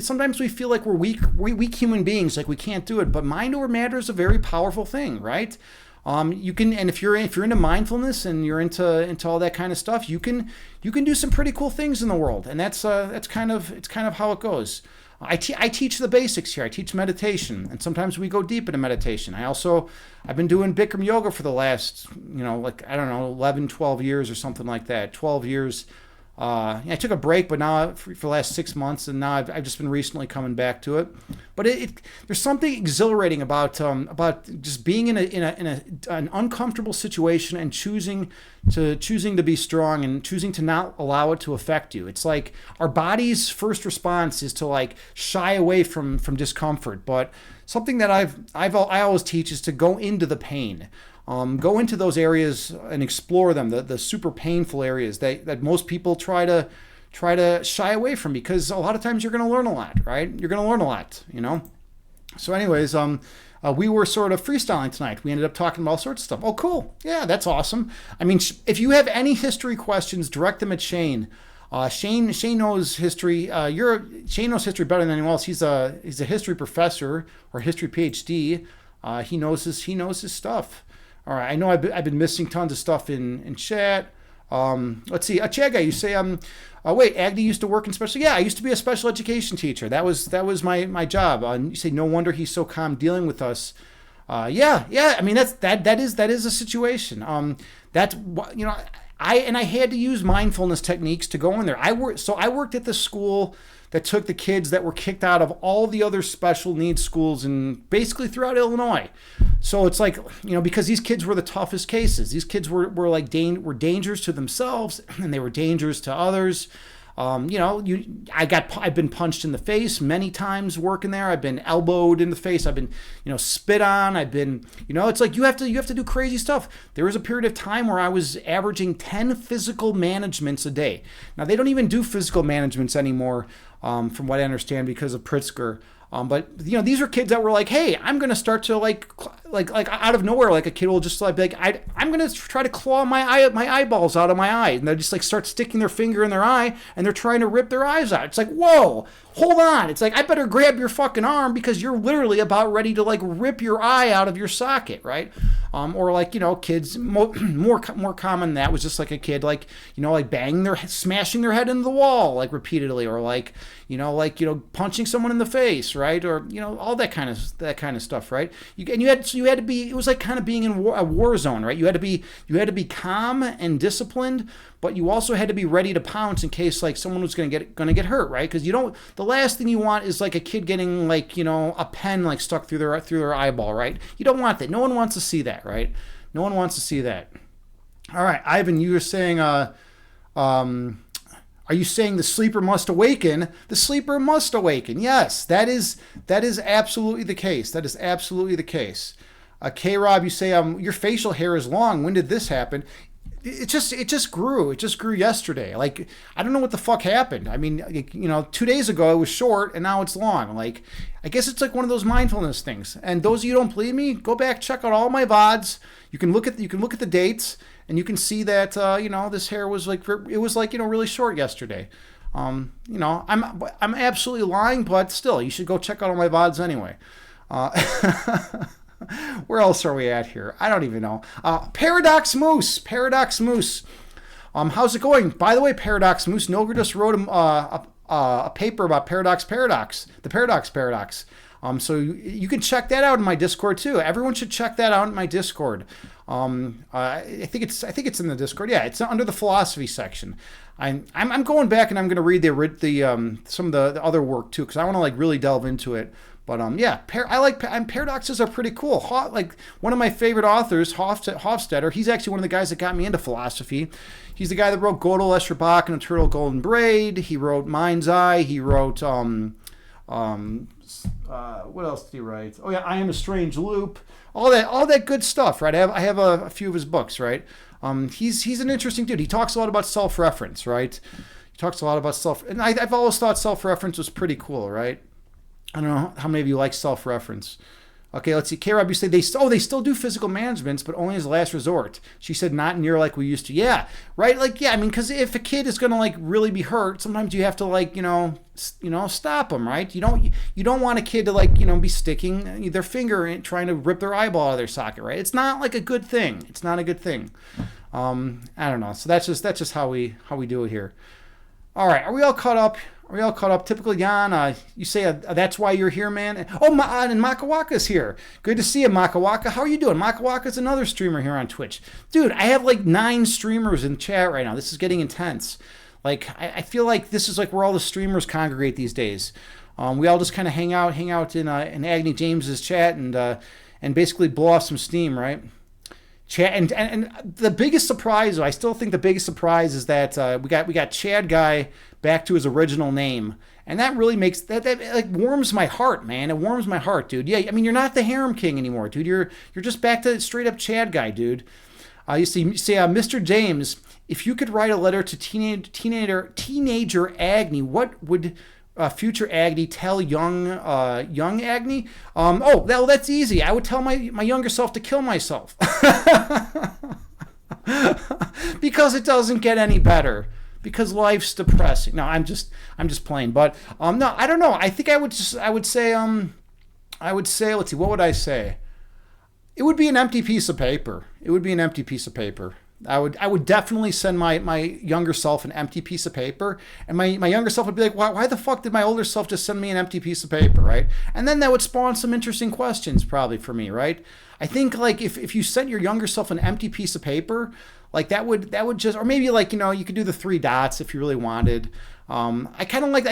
sometimes we feel like we're weak human beings, like we can't do it. But mind over matter is a very powerful thing, right? You can, and if you're into mindfulness and you're into all that kind of stuff, you can do some pretty cool things in the world, and that's kind of how it goes. I teach the basics here. I teach meditation, and sometimes we go deep into meditation. I've been doing Bikram yoga for the last 11, 12 years or something like that. 12 years. I took a break, but now for the last 6 months, and now I've just been recently coming back to it. But there's something exhilarating about just being in an uncomfortable situation and choosing to be strong and choosing to not allow it to affect you. It's like our body's first response is to like shy away from discomfort, but something that I always teach is to go into the pain. Go into those areas and explore them, the super painful areas that most people try to shy away from, because a lot of times you're going to learn a lot, right? You're going to learn a lot, So anyways, we were sort of freestyling tonight. We ended up talking about all sorts of stuff. Oh, cool. Yeah, that's awesome. I mean, if you have any history questions, direct them at Shane. Shane knows history. Shane knows history better than anyone else. He's a history professor or history PhD. He knows his stuff. All right, I know I've been missing tons of stuff in chat. Let's see. Chat guy, you say wait, Agni used to work in special. Yeah, I used to be a special education teacher. That was my job. You say no wonder he's so calm dealing with us. Yeah. I mean that is a situation. I had to use mindfulness techniques to go in there. I worked at the school that took the kids that were kicked out of all the other special needs schools and basically throughout Illinois. So it's like, because these kids were the toughest cases. These kids were dangers to themselves, and they were dangers to others. I've been punched in the face many times working there. I've been elbowed in the face. I've been, spit on. I've been, it's like you have to do crazy stuff. There was a period of time where I was averaging 10 physical managements a day. Now they don't even do physical managements anymore, from what I understand, because of Pritzker. But these are kids that were like, hey, I'm going to start to like like out of nowhere, like a kid will just like be like, I'm gonna try to claw my eyeballs out of my eye, and they just like start sticking their finger in their eye, and they're trying to rip their eyes out. It's like, whoa, hold on. It's like, I better grab your fucking arm because you're literally about ready to like rip your eye out of your socket, right? Or like, kids, more common than that was just like a kid, like, like smashing their head into the wall, like repeatedly, or like, punching someone in the face, right? Or, all that kind of stuff, right? You had to be, it was like kind of being in a war zone, right? You had to be calm and disciplined, but you also had to be ready to pounce in case like someone was going to get hurt, right? Because the last thing you want is like a kid getting like, a pen like stuck through their eyeball, right? You don't want that. No one wants to see that, right? No one wants to see that. All right, Ivan, you were saying, are you saying the sleeper must awaken? The sleeper must awaken. Yes, that is absolutely the case. That is absolutely the case. K-Rob, you say your facial hair is long. When did this happen? It just grew. It just grew yesterday. Like, I don't know what the fuck happened. I mean, 2 days ago it was short and now it's long. Like, I guess it's like one of those mindfulness things. And those of you who don't believe me, go back, check out all my VODs. You can look at the dates and you can see that this hair was like, it was like, really short yesterday. I'm absolutely lying, but still, you should go check out all my VODs anyway. Where else are we at here? I don't even know. Paradox Moose. How's it going? By the way, Paradox Moose, Noger just wrote a paper about the Paradox. So you can check that out in my Discord too. Everyone should check that out in my Discord. I think it's in the Discord. Yeah, it's under the philosophy section. I'm going back and I'm going to read the some of the other work too because I want to like really delve into it. But paradoxes are pretty cool. Like one of my favorite authors, Hofstadter, he's actually one of the guys that got me into philosophy. He's the guy that wrote Gödel, Escher, Bach, and Eternal Golden Braid. He wrote Mind's Eye. He wrote what else did he write? Oh yeah, I Am a Strange Loop. All that good stuff, right? I have a few of his books, right? He's an interesting dude. He talks a lot about self-reference, right? He talks a lot about and I've always thought self-reference was pretty cool, right? I don't know how many of you like self-reference. Okay, let's see. K-Rob, you say they still do physical managements, but only as a last resort. She said not near like we used to. Yeah, right? Like, yeah, I mean, because if a kid is going to like really be hurt, sometimes you have to like, stop them, right? You don't want a kid to like, be sticking their finger in trying to rip their eyeball out of their socket, right? It's not like a good thing. It's not a good thing. I don't know. So that's just how we do it here. All right, are we all caught up? Typical Jan, you say that's why you're here, man. And Makawaka's here. Good to see you, Makawaka. How are you doing? Makawaka's another streamer here on Twitch. Dude, I have like 9 streamers in chat right now. This is getting intense. Like, I feel like this is like where all the streamers congregate these days. We all just kind of hang out in Agni James's chat and basically blow off some steam, right? Chad and the biggest surprise, I still think the biggest surprise is that we got Chad Guy back to his original name, and that really makes that like warms my heart, man. It warms my heart, dude. Yeah, I mean you're not the Harem King anymore, dude. You're just back to straight up Chad Guy, dude. You say Mr. James, if you could write a letter to teenager Agni, what would future Agni tell young Agni? That's easy. I would tell my younger self to kill myself. Because it doesn't get any better. Because life's depressing. No, I'm just playing. But no, I don't know. I think I would say let's see, what would I say? It would be an empty piece of paper. I would definitely send my younger self an empty piece of paper, and my younger self would be like, why the fuck did my older self just send me an empty piece of paper, right? And then that would spawn some interesting questions probably for me, right? I think like if you sent your younger self an empty piece of paper, like that would just, or maybe like, you could do the 3 dots if you really wanted. I kind of like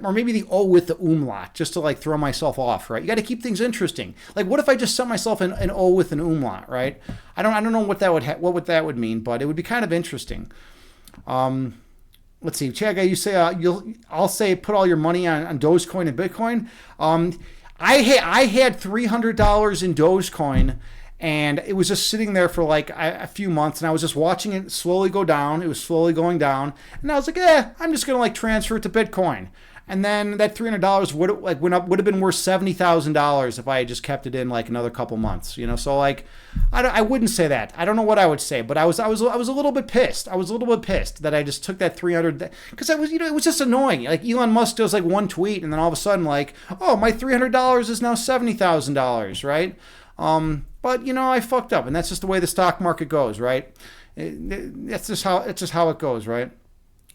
or maybe the O with the umlaut, just to like throw myself off, right? You got to keep things interesting. Like, what if I just sent myself an O with an umlaut, right? I don't know what that would mean, but it would be kind of interesting. Let's see, Chad Guy, you say I'll say put all your money on Dogecoin and Bitcoin. I had $300 in Dogecoin. And it was just sitting there for like a few months, and I was just watching it slowly go down. It was slowly going down, and I was like, I'm just gonna like transfer it to Bitcoin. And then that $300 would like went up would have been worth $70,000 if I had just kept it in like another couple months, you know. So like, I wouldn't say that. I don't know what I would say, but I was a little bit pissed. I was a little bit pissed that I just took that 300 because I was, you know, it was just annoying. Like Elon Musk does like one tweet and then all of a sudden like, oh, my $300 is now $70,000, right? But you know, I fucked up, and that's just the way the stock market goes, right? That's just how it goes, right?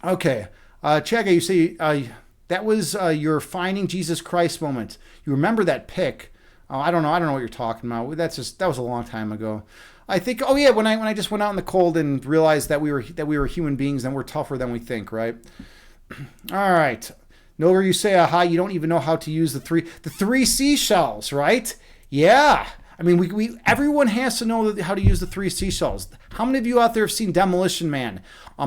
Okay, Chaga, you see, that was your finding Jesus Christ moment. You remember that pic? I don't know what you're talking about. That was a long time ago. I think. Oh yeah, when I just went out in the cold and realized that we were human beings and we're tougher than we think, right? All right. Nowhere you say aha, you don't even know how to use the three seashells, right? Yeah. I mean, we everyone has to know how to use the three seashells. How many of you out there have seen Demolition Man?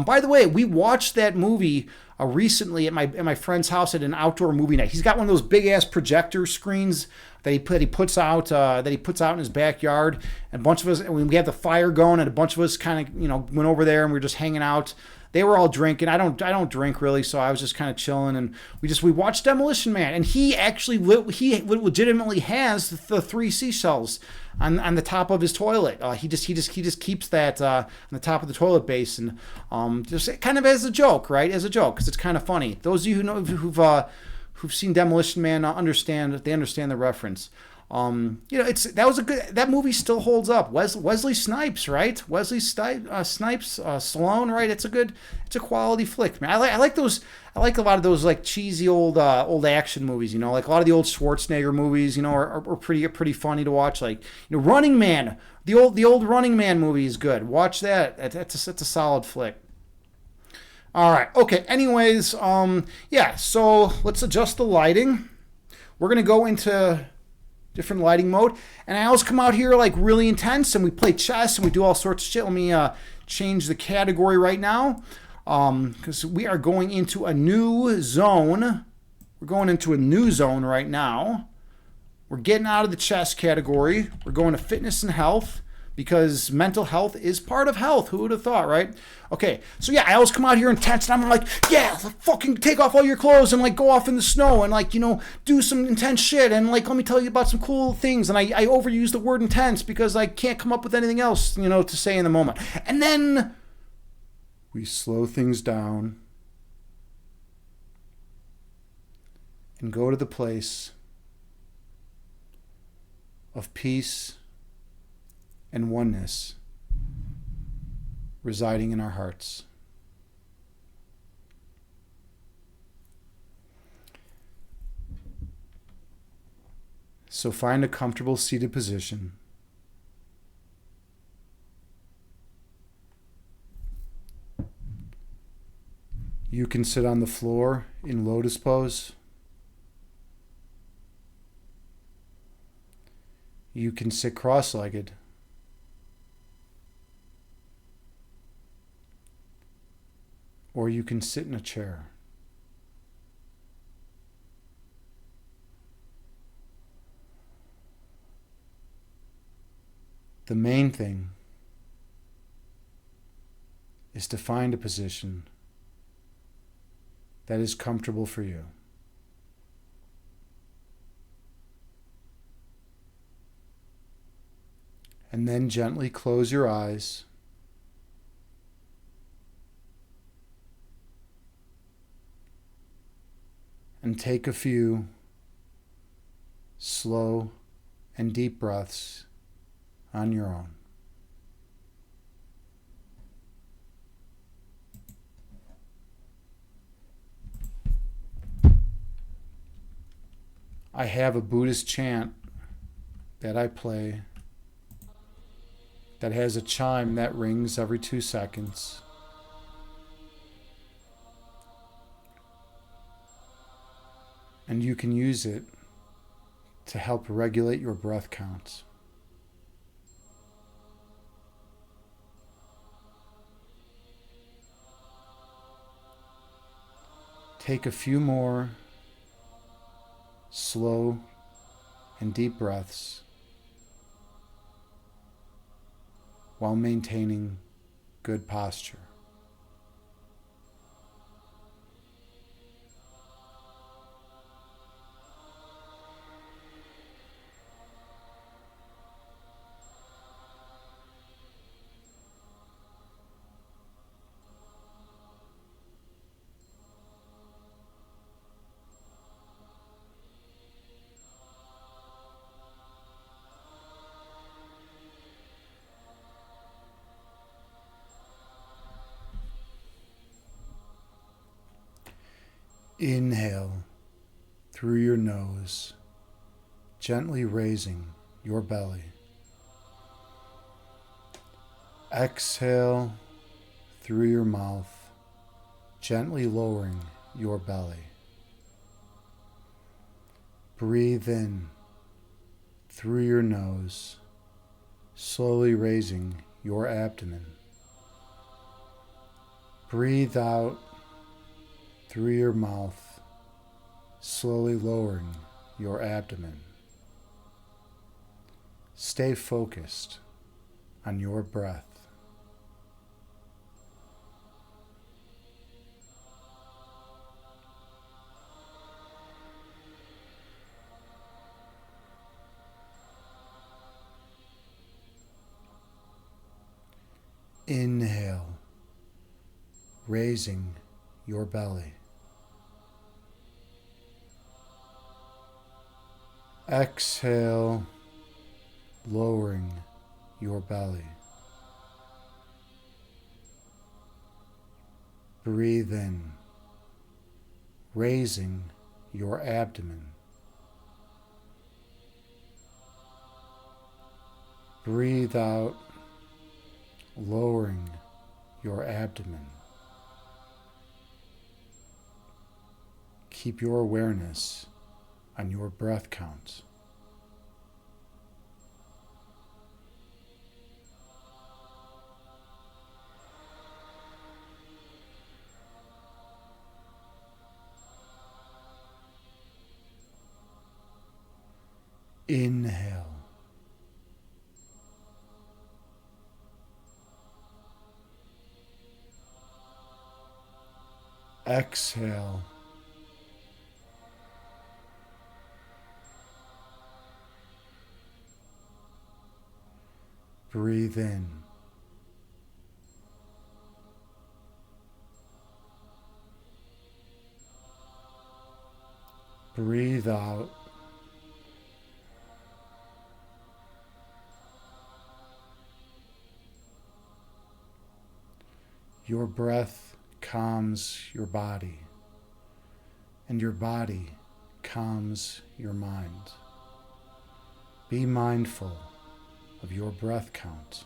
By the way, we watched that movie recently at my friend's house at an outdoor movie night. He's got one of those big ass projector screens that he puts out in his backyard. And a bunch of us, and we had the fire going, and a bunch of us kind of went over there and we were just hanging out. They were all drinking. I don't drink really, so I was just kind of chilling, and we watched Demolition Man, and he legitimately has the three seashells on the top of his toilet. He just keeps that on the top of the toilet base, and just kind of as a joke, right? As a joke, because it's kind of funny. Those of you who've seen Demolition Man understand the reference. That movie still holds up. Wesley Snipes, right? Wesley Snipes, Stallone, right? It's a quality flick, man. I like those. I like a lot of those like cheesy old action movies. You know, like a lot of the old Schwarzenegger movies. You know, are pretty funny to watch. Like Running Man. The old Running Man movie is good. Watch that. That's a solid flick. All right. Okay. Anyways, yeah. So let's adjust the lighting. We're gonna go into different lighting mode, and I always come out here like really intense, and we play chess and we do all sorts of shit. Let me change the category right now, because we are going into a new zone. We're going into a new zone right now. We're getting out of the chess category. We're going to fitness and health, because mental health is part of health. Who would have thought, right? Okay, so yeah, I always come out here intense, and I'm like, yeah, fucking take off all your clothes and like go off in the snow and like, do some intense shit, and like, let me tell you about some cool things. And I overuse the word intense because I can't come up with anything else, to say in the moment. And then we slow things down and go to the place of peace and oneness residing in our hearts. So find a comfortable seated position. You can sit on the floor in lotus pose. You can sit cross-legged. Or you can sit in a chair. The main thing is to find a position that is comfortable for you. And then gently close your eyes. And take a few slow and deep breaths on your own. I have a Buddhist chant that I play that has a chime that rings every 2 seconds. And you can use it to help regulate your breath counts. Take a few more slow and deep breaths while maintaining good posture. Inhale through your nose, gently raising your belly. Exhale through your mouth, gently lowering your belly. Breathe in through your nose, slowly raising your abdomen. Breathe out through your mouth, slowly lowering your abdomen. Stay focused on your breath. Inhale, raising your belly. Exhale, lowering your belly. Breathe in, raising your abdomen. Breathe out, lowering your abdomen. Keep your awareness on your breath count. Inhale. Exhale. Breathe in. Breathe out. Your breath calms your body, and your body calms your mind. Be mindful of your breath count.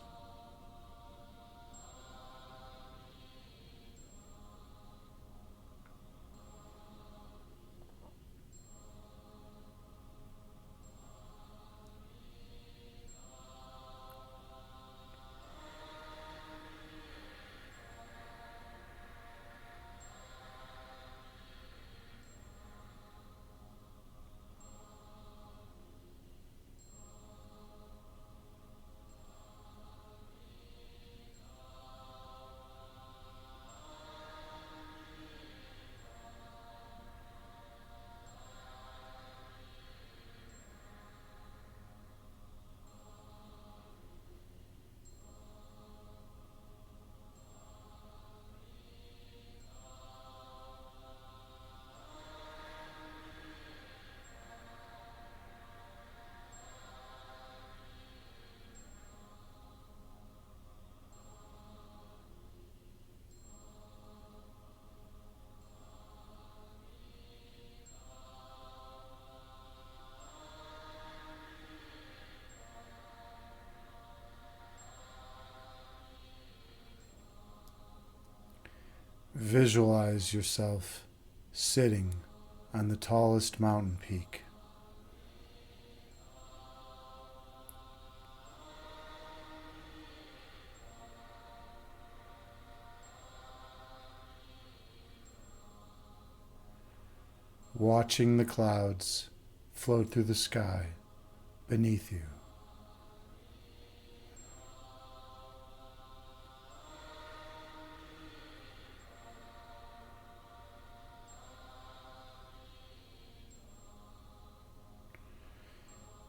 Visualize yourself sitting on the tallest mountain peak. Watching the clouds float through the sky beneath you.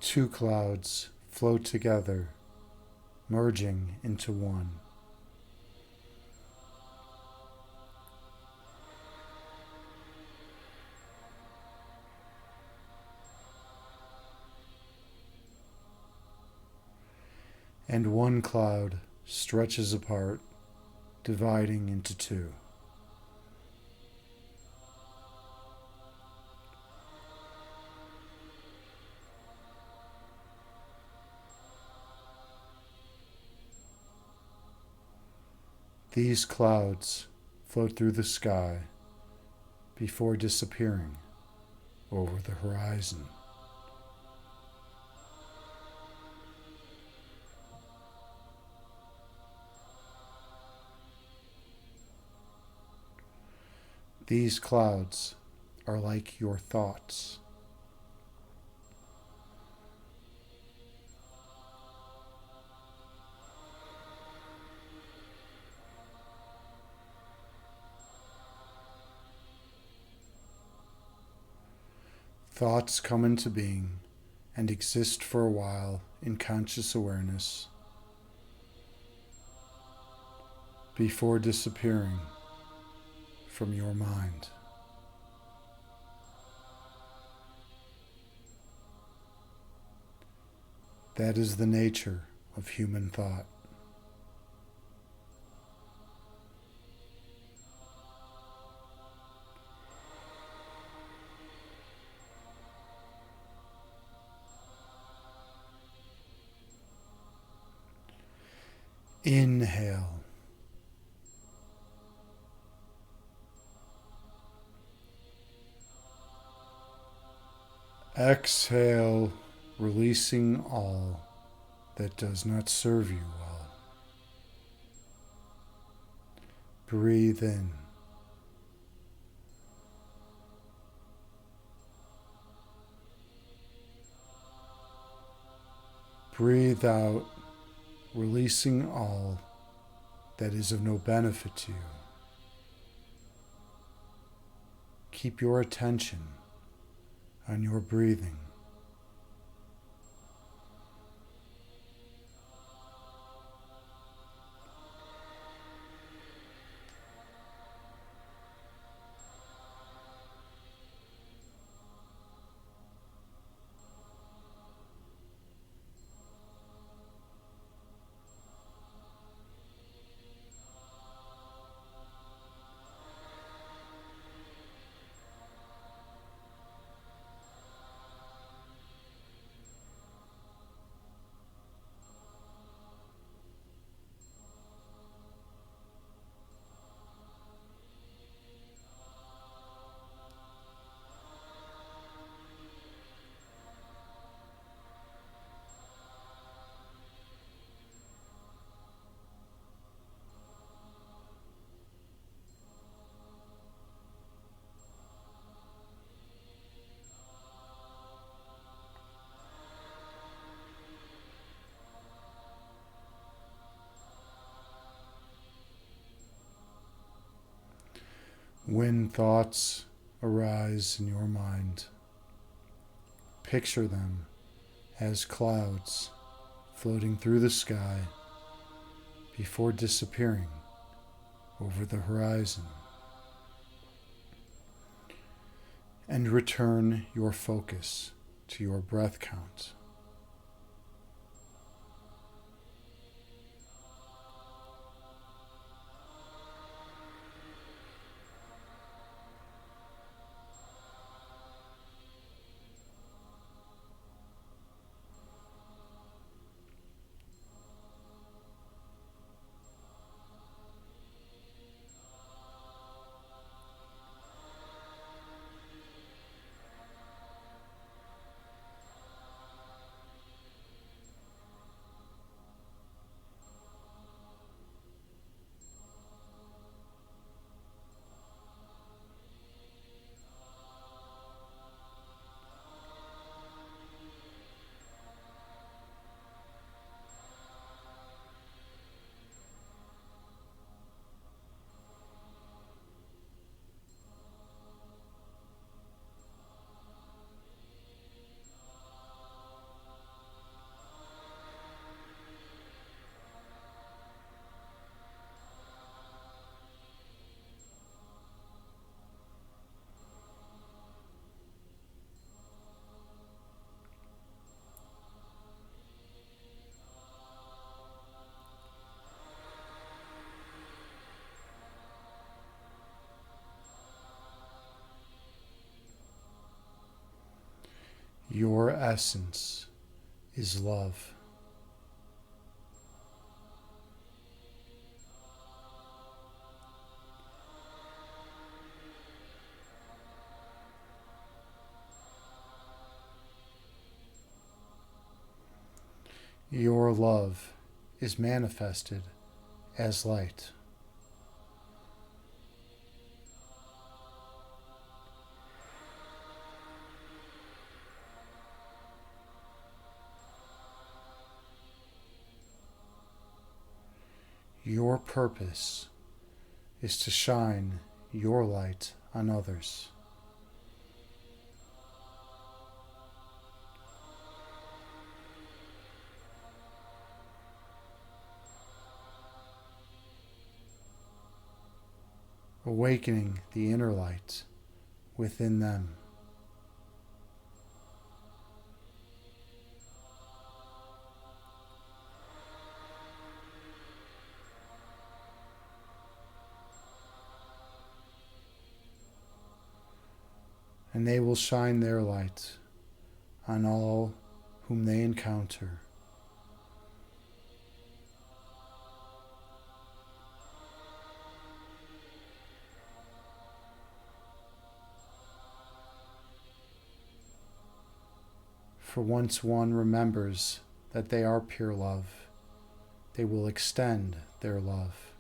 Two clouds float together, merging into one. And one cloud stretches apart, dividing into two. These clouds float through the sky before disappearing over the horizon. These clouds are like your thoughts. Thoughts come into being and exist for a while in conscious awareness before disappearing from your mind. That is the nature of human thought. Inhale. Exhale, releasing all that does not serve you well. Breathe in. Breathe out, releasing all that is of no benefit to you. Keep your attention on your breathing. When thoughts arise in your mind, picture them as clouds floating through the sky before disappearing over the horizon. And return your focus to your breath count. Your essence is love. Your love is manifested as light. Your purpose is to shine your light on others. Awakening the inner light within them. And they will shine their light on all whom they encounter. For once one remembers that they are pure love, they will extend their love.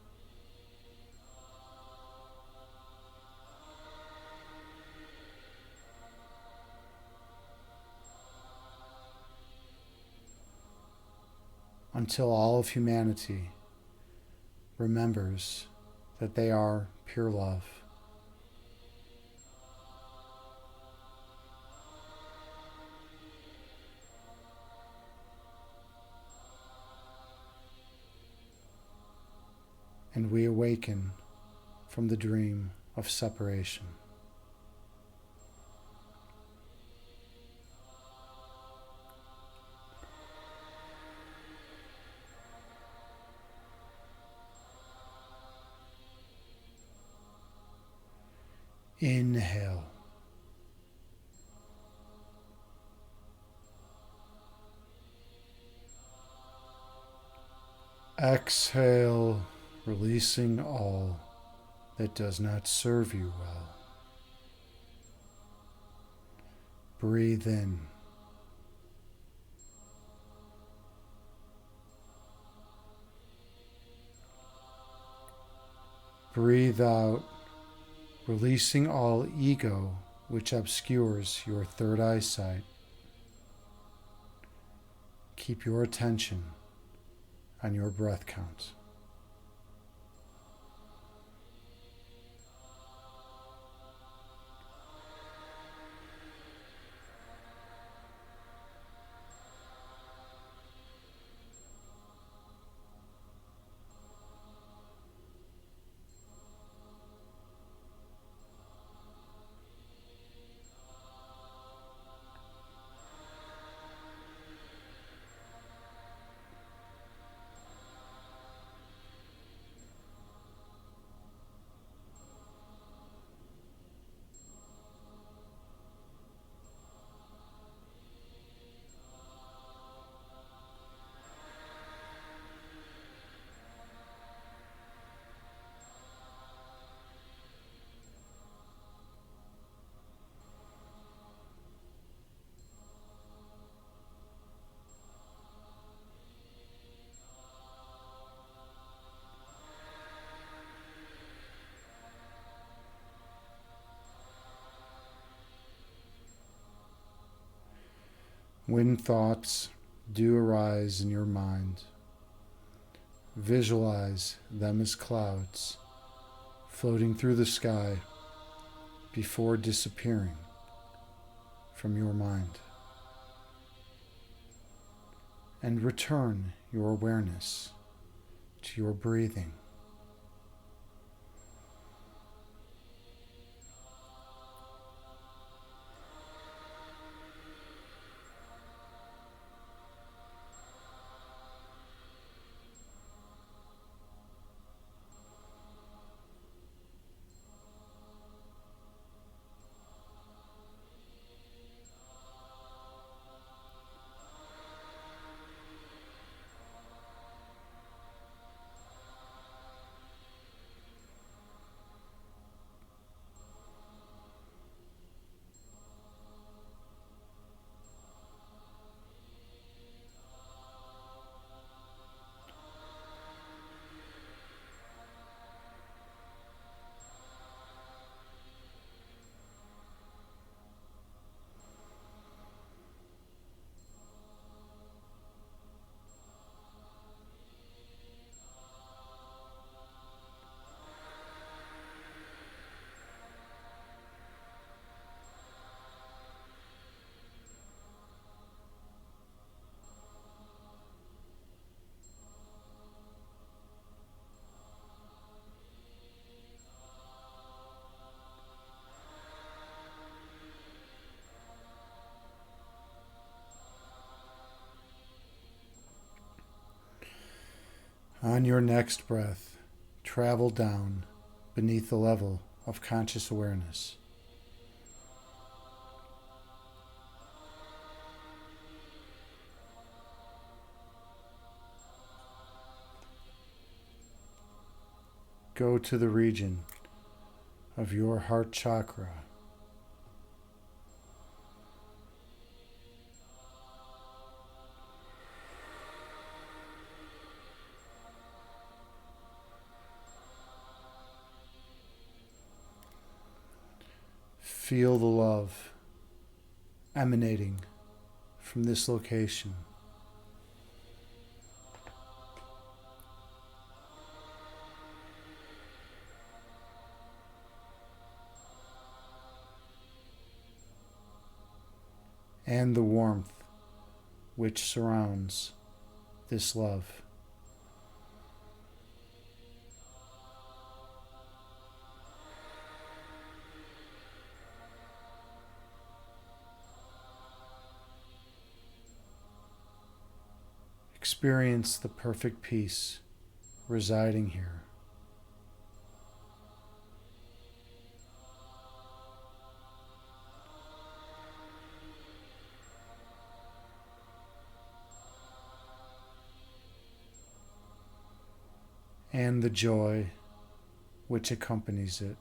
Until all of humanity remembers that they are pure love. And we awaken from the dream of separation. Inhale. Exhale, releasing all that does not serve you well. Breathe in. Breathe out, releasing all ego which obscures your third eyesight. Keep your attention on your breath count. When thoughts do arise in your mind, visualize them as clouds floating through the sky before disappearing from your mind. And return your awareness to your breathing. On your next breath, travel down beneath the level of conscious awareness. Go to the region of your heart chakra. Feel the love emanating from this location. And the warmth which surrounds this love. Experience the perfect peace residing here. And the joy which accompanies it.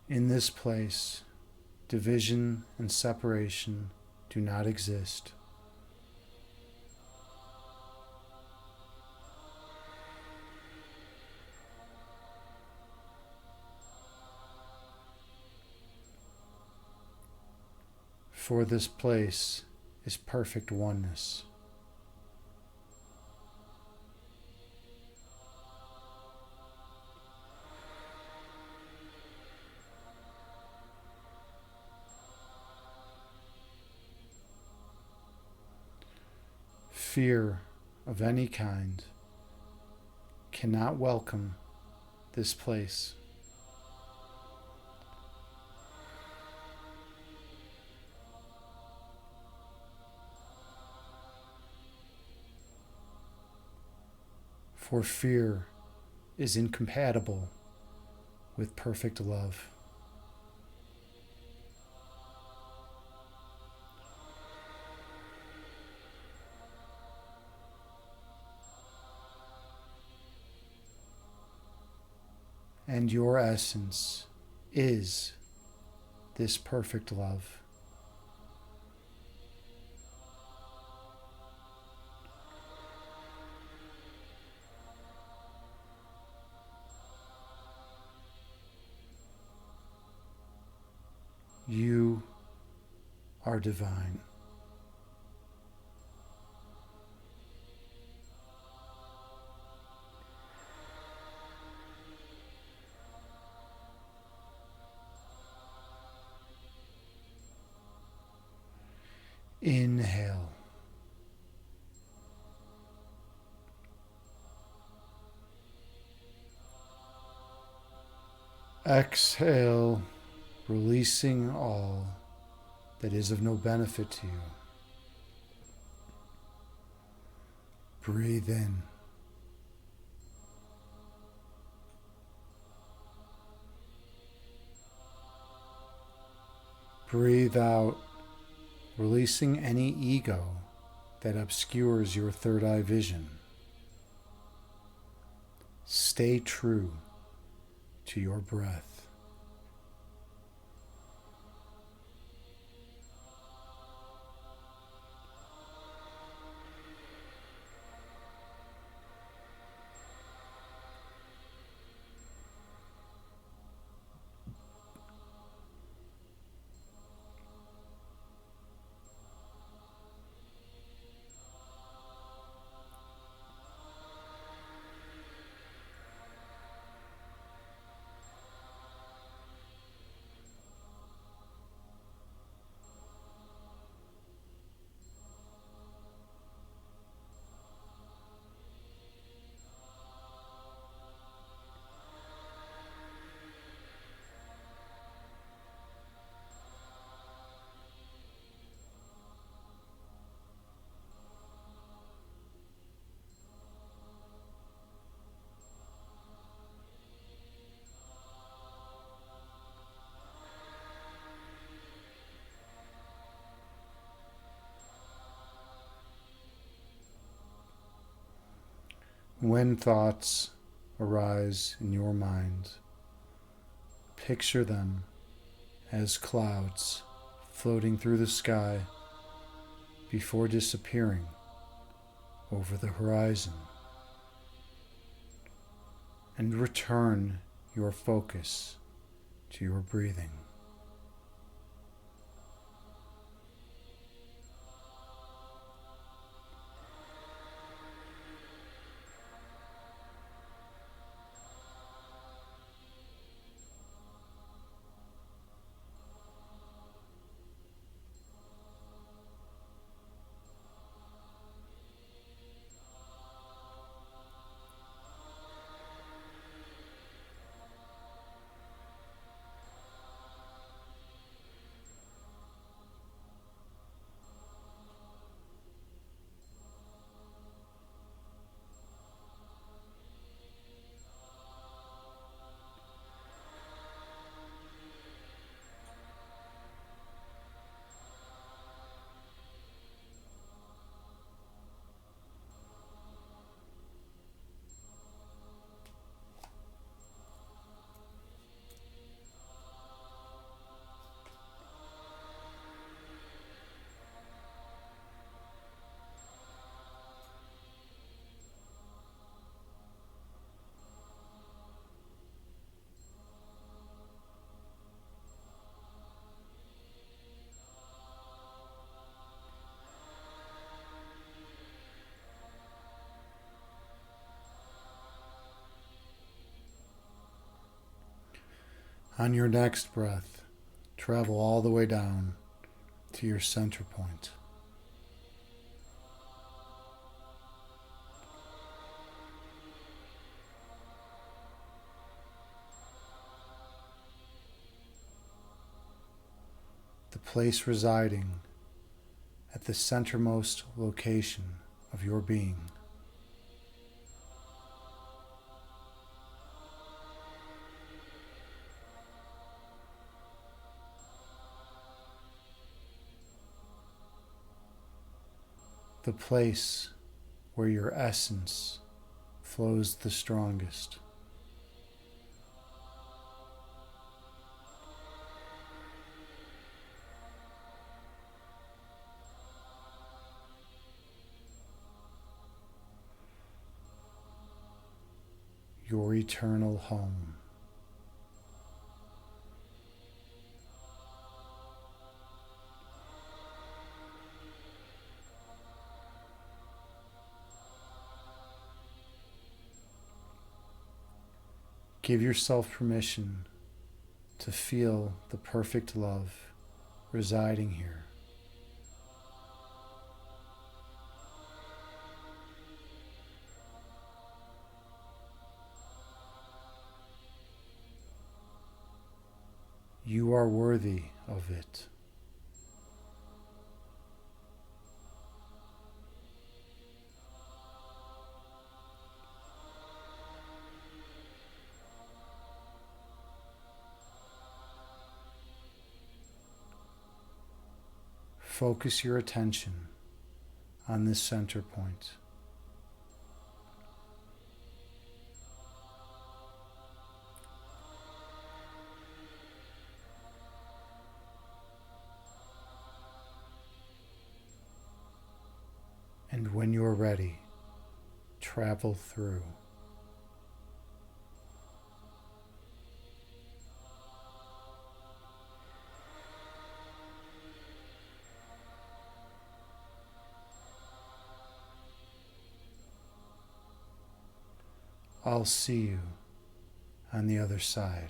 In this place, division and separation do not exist. For this place is perfect oneness. Fear of any kind cannot welcome this place. For fear is incompatible with perfect love. And your essence is this perfect love. You are divine. Inhale. Exhale, releasing all that is of no benefit to you. Breathe in. Breathe out, releasing any ego that obscures your third eye vision. Stay true to your breath. When thoughts arise in your mind, picture them as clouds floating through the sky before disappearing over the horizon, and return your focus to your breathing. On your next breath, travel all the way down to your center point. The place residing at the centermost location of your being. The place where your essence flows the strongest. Your eternal home. Give yourself permission to feel the perfect love residing here. You are worthy of it. Focus your attention on this center point. And when you're ready, travel through. I'll see you on the other side.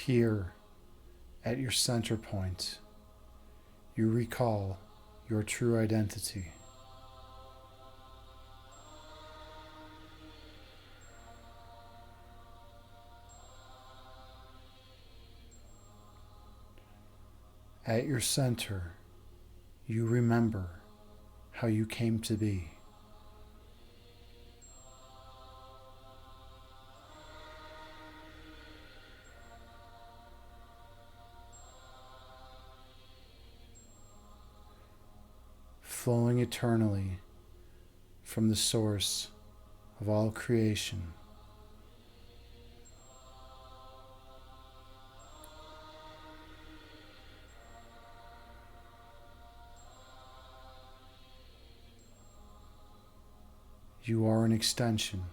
Here, at your center point, you recall your true identity. At your center, you remember how you came to be. Flowing eternally from the source of all creation. You are an extension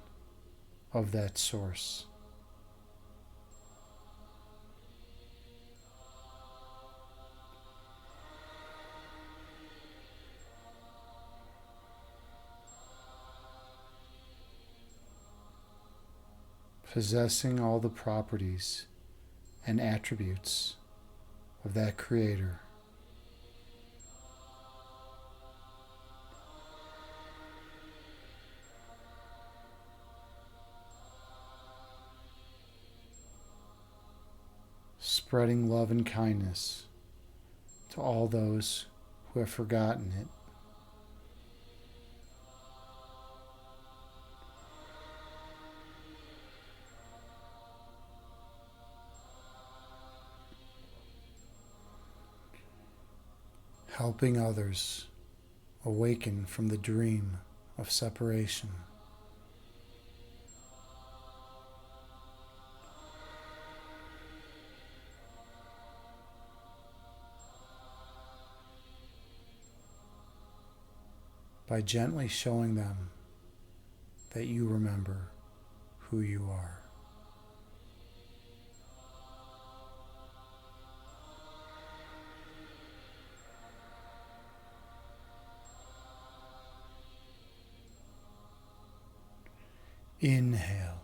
of that source. Possessing all the properties and attributes of that Creator. Spreading love and kindness to all those who have forgotten it. Helping others awaken from the dream of separation. By gently showing them that you remember who you are. Inhale.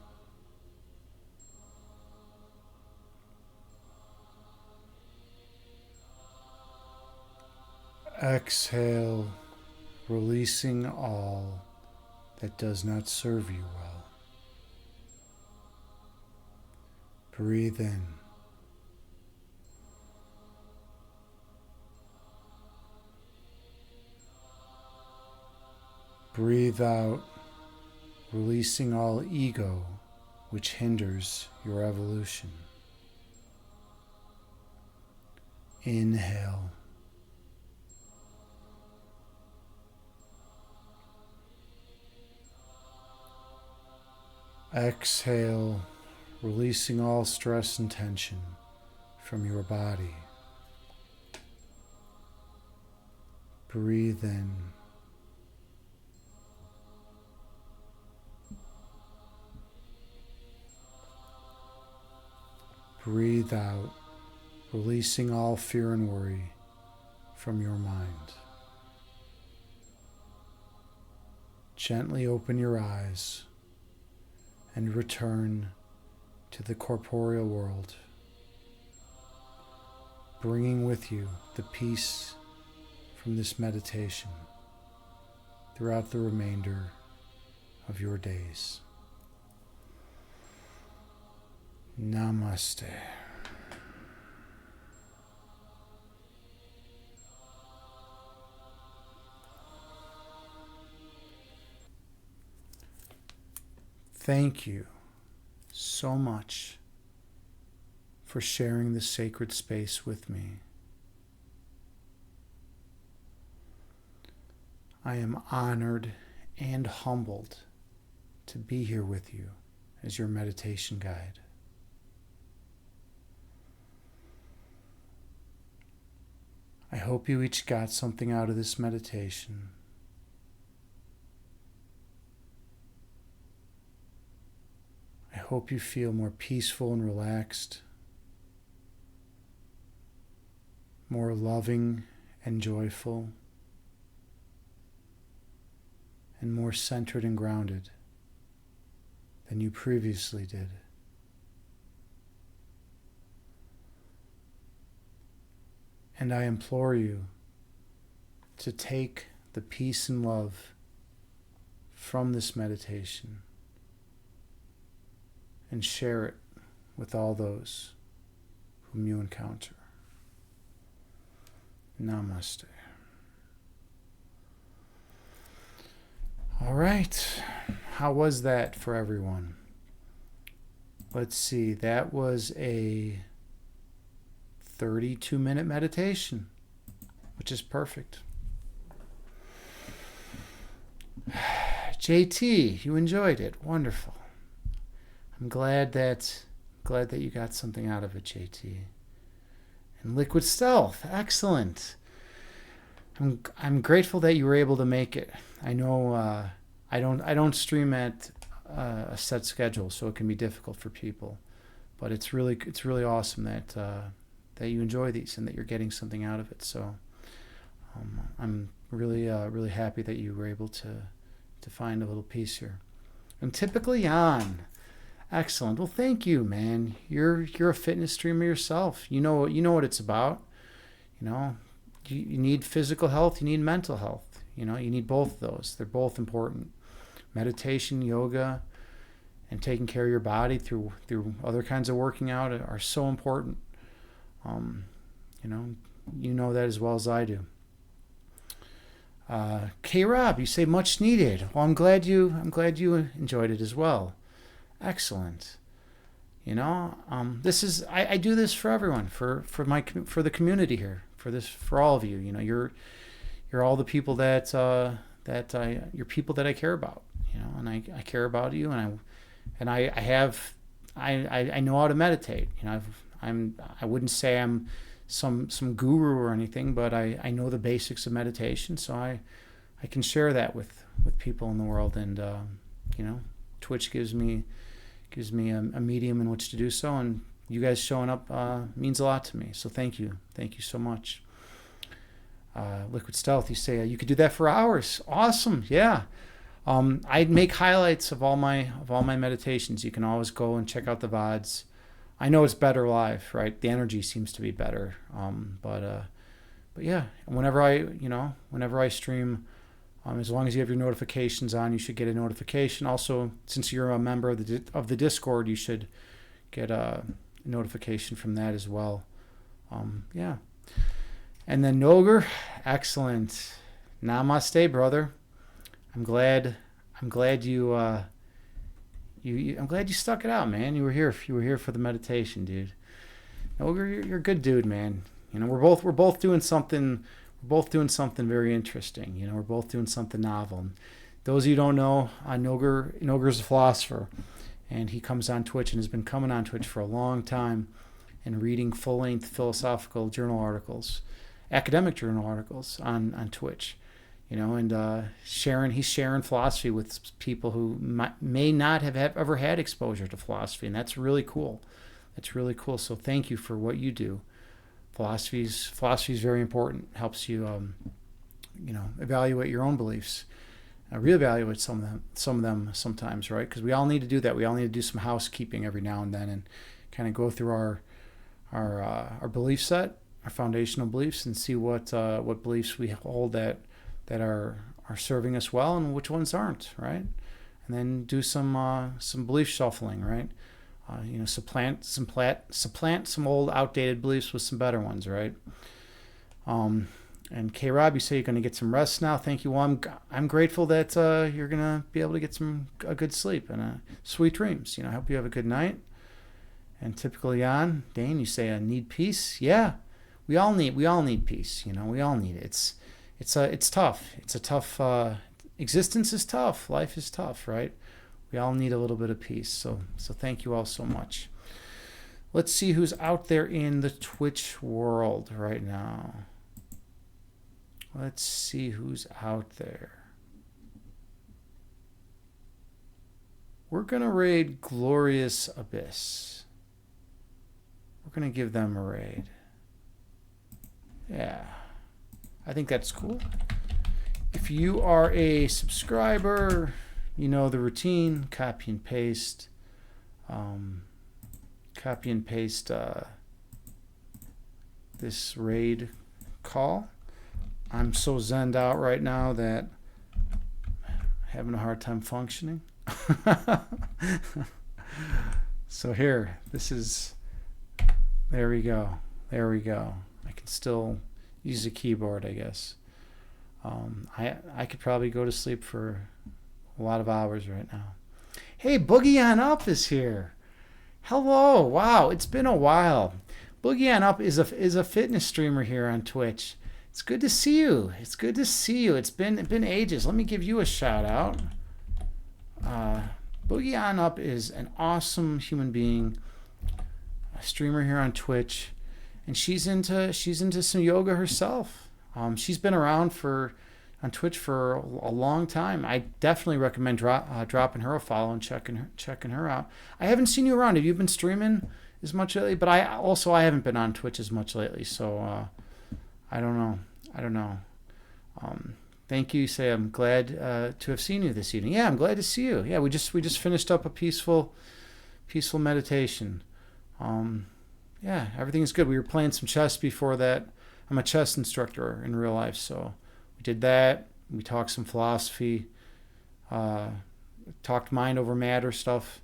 Exhale, releasing all that does not serve you well. Breathe in. Breathe out, releasing all ego which hinders your evolution. Inhale. Exhale, releasing all stress and tension from your body. Breathe in. Breathe out, releasing all fear and worry from your mind. Gently open your eyes and return to the corporeal world, bringing with you the peace from this meditation throughout the remainder of your days. Namaste. Thank you so much for sharing this sacred space with me. I am honored and humbled to be here with you as your meditation guide. I hope you each got something out of this meditation. I hope you feel more peaceful and relaxed, more loving and joyful, and more centered and grounded than you previously did. And I implore you to take the peace and love from this meditation and share it with all those whom you encounter. Namaste. All right. How was that for everyone? Let's see. That was a 32-minute meditation, which is perfect. JT, you enjoyed it. Wonderful. I'm glad that you got something out of it, JT. And Liquid Stealth, excellent. I'm grateful that you were able to make it. I know I don't stream at a set schedule, so it can be difficult for people. But it's really awesome that you enjoy these and that you're getting something out of it. So I'm really happy that you were able to find a little piece here. And typically Jan, excellent. Well, thank you, man. You're a fitness streamer yourself. You know what it's about. You know, you need physical health. You need mental health. You know, you need both of those. They're both important. Meditation, yoga, and taking care of your body through other kinds of working out are so important. You know that as well as I do. K-Rob, you say much needed. Well, I'm glad you enjoyed it as well. Excellent. You know, this is I do this for everyone, for the community here, for all of you. You know, you're all the people that you're people that I care about. You know, and I care about you, and I know how to meditate. You know, I wouldn't say I'm some guru or anything, but I know the basics of meditation, so I can share that with people in the world, and you know, Twitch gives me a medium in which to do so, and you guys showing up means a lot to me. So thank you so much. Liquid Stealth, you say you could do that for hours. Awesome, yeah. I'd make highlights of all my meditations. You can always go and check out the VODs. I know it's better live, right? The energy seems to be better. But yeah, whenever I stream, as long as you have your notifications on, you should get a notification. Also, since you're a member of the Discord, you should get a notification from that as well. Yeah. And then Noger, excellent. Namaste, brother. I'm glad you I'm glad you stuck it out, man. You were here for the meditation, dude. No, you're a good dude, man. You know, we're both doing something very interesting. You know, we're both doing something novel. And those of you who don't know, Noger's a philosopher, and he comes on Twitch and has been coming on Twitch for a long time and reading full-length philosophical journal articles, academic journal articles on Twitch. You know, and he's sharing philosophy with people who may not have ever had exposure to philosophy, and that's really cool. So thank you for what you do. Philosophy is very important. Helps you, evaluate your own beliefs, reevaluate some of them sometimes, right? Because we all need to do that. We all need to do some housekeeping every now and then, and kind of go through our belief set, our foundational beliefs, and see what beliefs we hold that are serving us well and which ones aren't, right? And then do some belief shuffling, right? Supplant some old outdated beliefs with some better ones, right? And K-Rob, you say you're going to get some rest now. Thank you. Well, I'm grateful that you're going to be able to get a good sleep and sweet dreams. You know, I hope you have a good night. And typically on Dane, you say I need peace. Yeah, we all need peace. You know, we all need it. It's tough. It's a tough existence is tough. Life is tough, right? We all need a little bit of peace. So thank you all so much. Let's see who's out there in the Twitch world right now. Let's see who's out there. We're going to raid Glorious Abyss. We're going to give them a raid. Yeah. I think that's cool. If you are a subscriber, you know the routine. Copy and paste. This raid call. I'm so zenned out right now that I'm having a hard time functioning. So here, there we go. There we go. I can still use a keyboard, I guess. I could probably go to sleep for a lot of hours right now. Hey, Boogie on Up is here. Hello. Wow, it's been a while. Boogie on Up is a fitness streamer here on Twitch. It's good to see you. It's good to see you. It's been ages. Let me give you a shout out. Boogie on Up is an awesome human being, a streamer here on Twitch, and she's into some yoga herself. She's been around on Twitch for a long time. I definitely recommend dropping her a follow and checking her out. I haven't seen you around. Have you been streaming as much lately? But I haven't been on Twitch as much lately, so I don't know. Thank you. Say I'm glad to have seen you this evening. Yeah, I'm glad to see you. Yeah, we just finished up a peaceful meditation. Yeah, everything's good. We were playing some chess before that. I'm a chess instructor in real life, so we did that. We talked some philosophy, talked mind over matter stuff,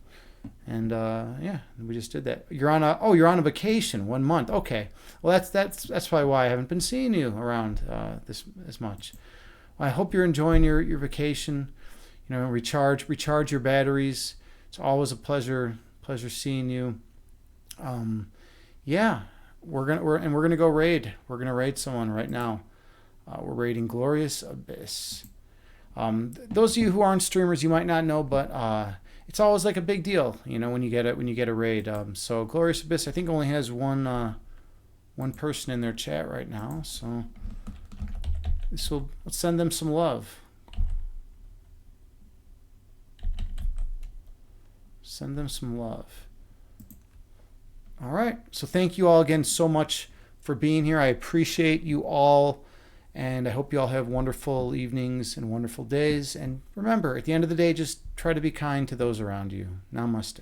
and yeah, we just did that. You're on a vacation 1 month. Okay, well that's probably why I haven't been seeing you around this as much. Well, I hope you're enjoying your vacation. You know, recharge your batteries. It's always a pleasure seeing you. Yeah, we're gonna go raid. We're gonna raid someone right now. We're raiding Glorious Abyss. Those of you who aren't streamers, you might not know, but it's always like a big deal, you know, when you get a raid. So Glorious Abyss, I think, only has one person in their chat right now. So let's send them some love. Send them some love. All right. So thank you all again so much for being here. I appreciate you all, and I hope you all have wonderful evenings and wonderful days. And remember, at the end of the day, just try to be kind to those around you. Namaste.